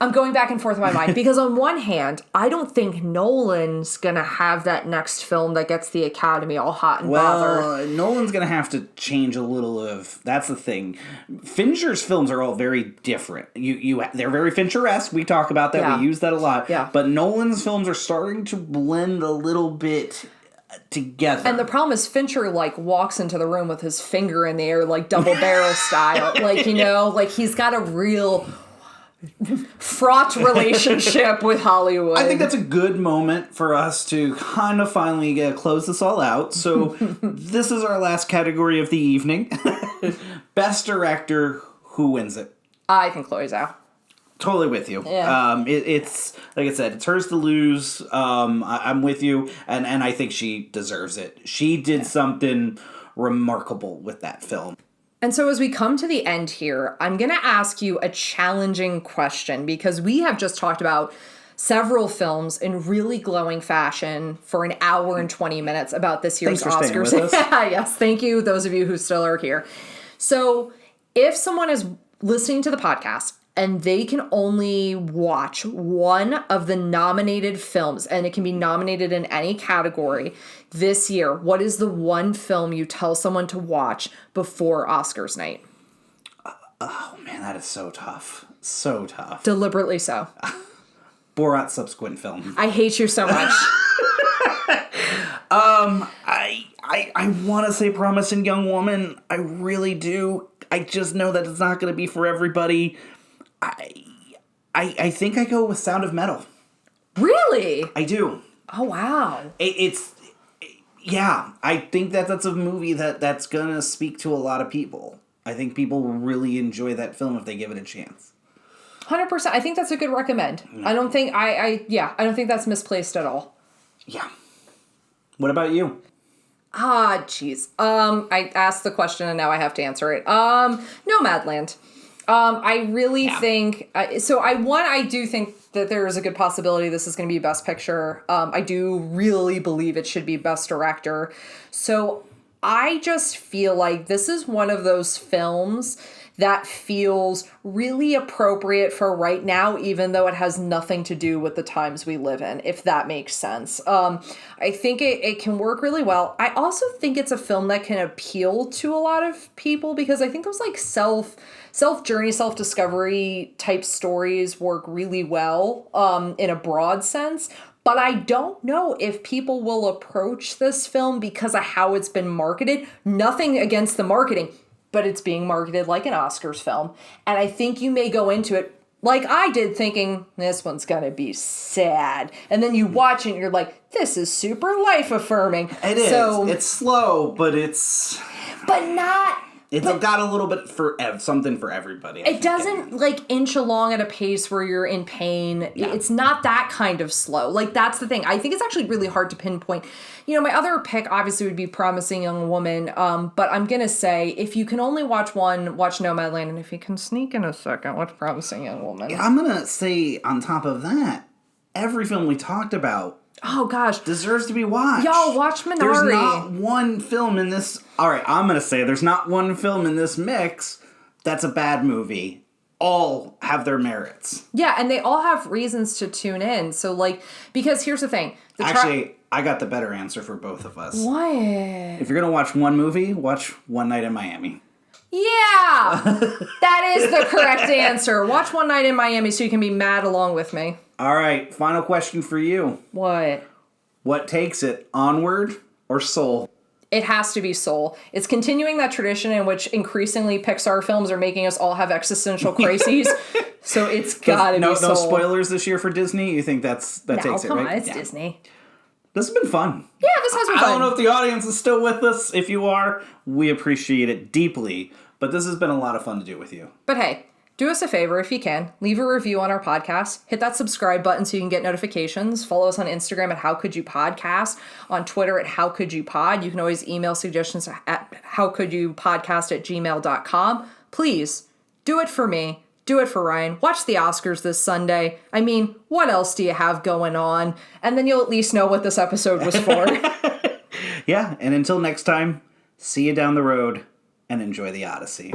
I'm going back and forth in my mind. Because on one hand, I don't think Nolan's going to have that next film that gets the Academy all hot and bothered. Nolan's going to have to change a little of... That's the thing. Fincher's films are all very different. They're very Fincher-esque. We talk about that. Yeah. We use that a lot. Yeah. But Nolan's films are starting to blend a little bit... together. And the problem is Fincher walks into the room with his finger in the air double barrel style. He's got a real fraught relationship with Hollywood. I think that's a good moment for us to kind of finally close this all out. So this is our last category of the evening. Best Director, who wins it? I think Chloe Zhao. Totally with you. Yeah. It's like I said, it's hers to lose. I'm with you, and I think she deserves it. She did something remarkable with that film. And so as we come to the end here, I'm going to ask you a challenging question because we have just talked about several films in really glowing fashion for an hour and 20 minutes about this year's Thanks for staying Oscars. with us. Yes, thank you, those of you who still are here. So if someone is listening to the podcast and they can only watch one of the nominated films, and it can be nominated in any category this year, what is the one film you tell someone to watch before Oscars night? Oh man, that is so tough. So tough. Deliberately so. Borat's subsequent film. I hate you so much. I want to say Promising Young Woman. I really do. I just know that it's not going to be for everybody. I think I go with Sound of Metal. Really? I do. Oh, wow. Yeah, I think that's a movie that's going to speak to a lot of people. I think people will really enjoy that film if they give it a chance. 100%. I think that's a good recommend. I don't think I don't think that's misplaced at all. Yeah. What about you? Jeez. I asked the question and now I have to answer it. Nomadland. I really think, I do think that there is a good possibility this is going to be Best Picture. I do really believe it should be Best Director. So I just feel like this is one of those films that feels really appropriate for right now, even though it has nothing to do with the times we live in, if that makes sense. I think it can work really well. I also think it's a film that can appeal to a lot of people because I think those like self-journey, self-discovery type stories work really well in a broad sense. But I don't know if people will approach this film because of how it's been marketed. Nothing against the marketing, but it's being marketed like an Oscars film. And I think you may go into it like I did thinking, this one's going to be sad. And then you watch it and you're like, this is super life-affirming. It is. It's slow, but it's... But not... It's got a little bit for something for everybody. It doesn't like inch along at a pace where you're in pain. Yeah. It's not that kind of slow. Like that's the thing. I think it's actually really hard to pinpoint. You know, my other pick obviously would be Promising Young Woman. But I'm gonna say if you can only watch one, watch Nomadland, and if you can sneak in a second, watch Promising Young Woman. I'm gonna say on top of that, every film we talked about. Oh gosh, deserves to be watched. Y'all watch Minari. There's not one film in this. All right, I'm gonna say there's not one film in this mix that's a bad movie. All have their merits. Yeah, and they all have reasons to tune in. So like, because here's the thing. Actually, I got the better answer for both of us. What? If you're gonna watch one movie, watch One Night in Miami. Yeah, that is the correct answer. Watch One Night in Miami so you can be mad along with me. All right, final question for you. What? What takes it, Onward or Soul? It has to be Soul. It's continuing that tradition in which increasingly Pixar films are making us all have existential crises. So it's gotta be Soul. No spoilers this year for Disney? You think that takes it, right? On, it's Disney. This has been fun. Yeah, this has been fun. I don't know if the audience is still with us. If you are, we appreciate it deeply. But this has been a lot of fun to do with you. But hey, do us a favor if you can. Leave a review on our podcast. Hit that subscribe button so you can get notifications. Follow us on Instagram at HowCouldYouPodcast. On Twitter at HowCouldYouPod. You can always email suggestions at HowCouldYouPodcast@gmail.com. Please, do it for me. Do it for Ryan. Watch the Oscars this Sunday. I mean, what else do you have going on? And then you'll at least know what this episode was for. Yeah, and until next time, see you down the road and enjoy the Odyssey.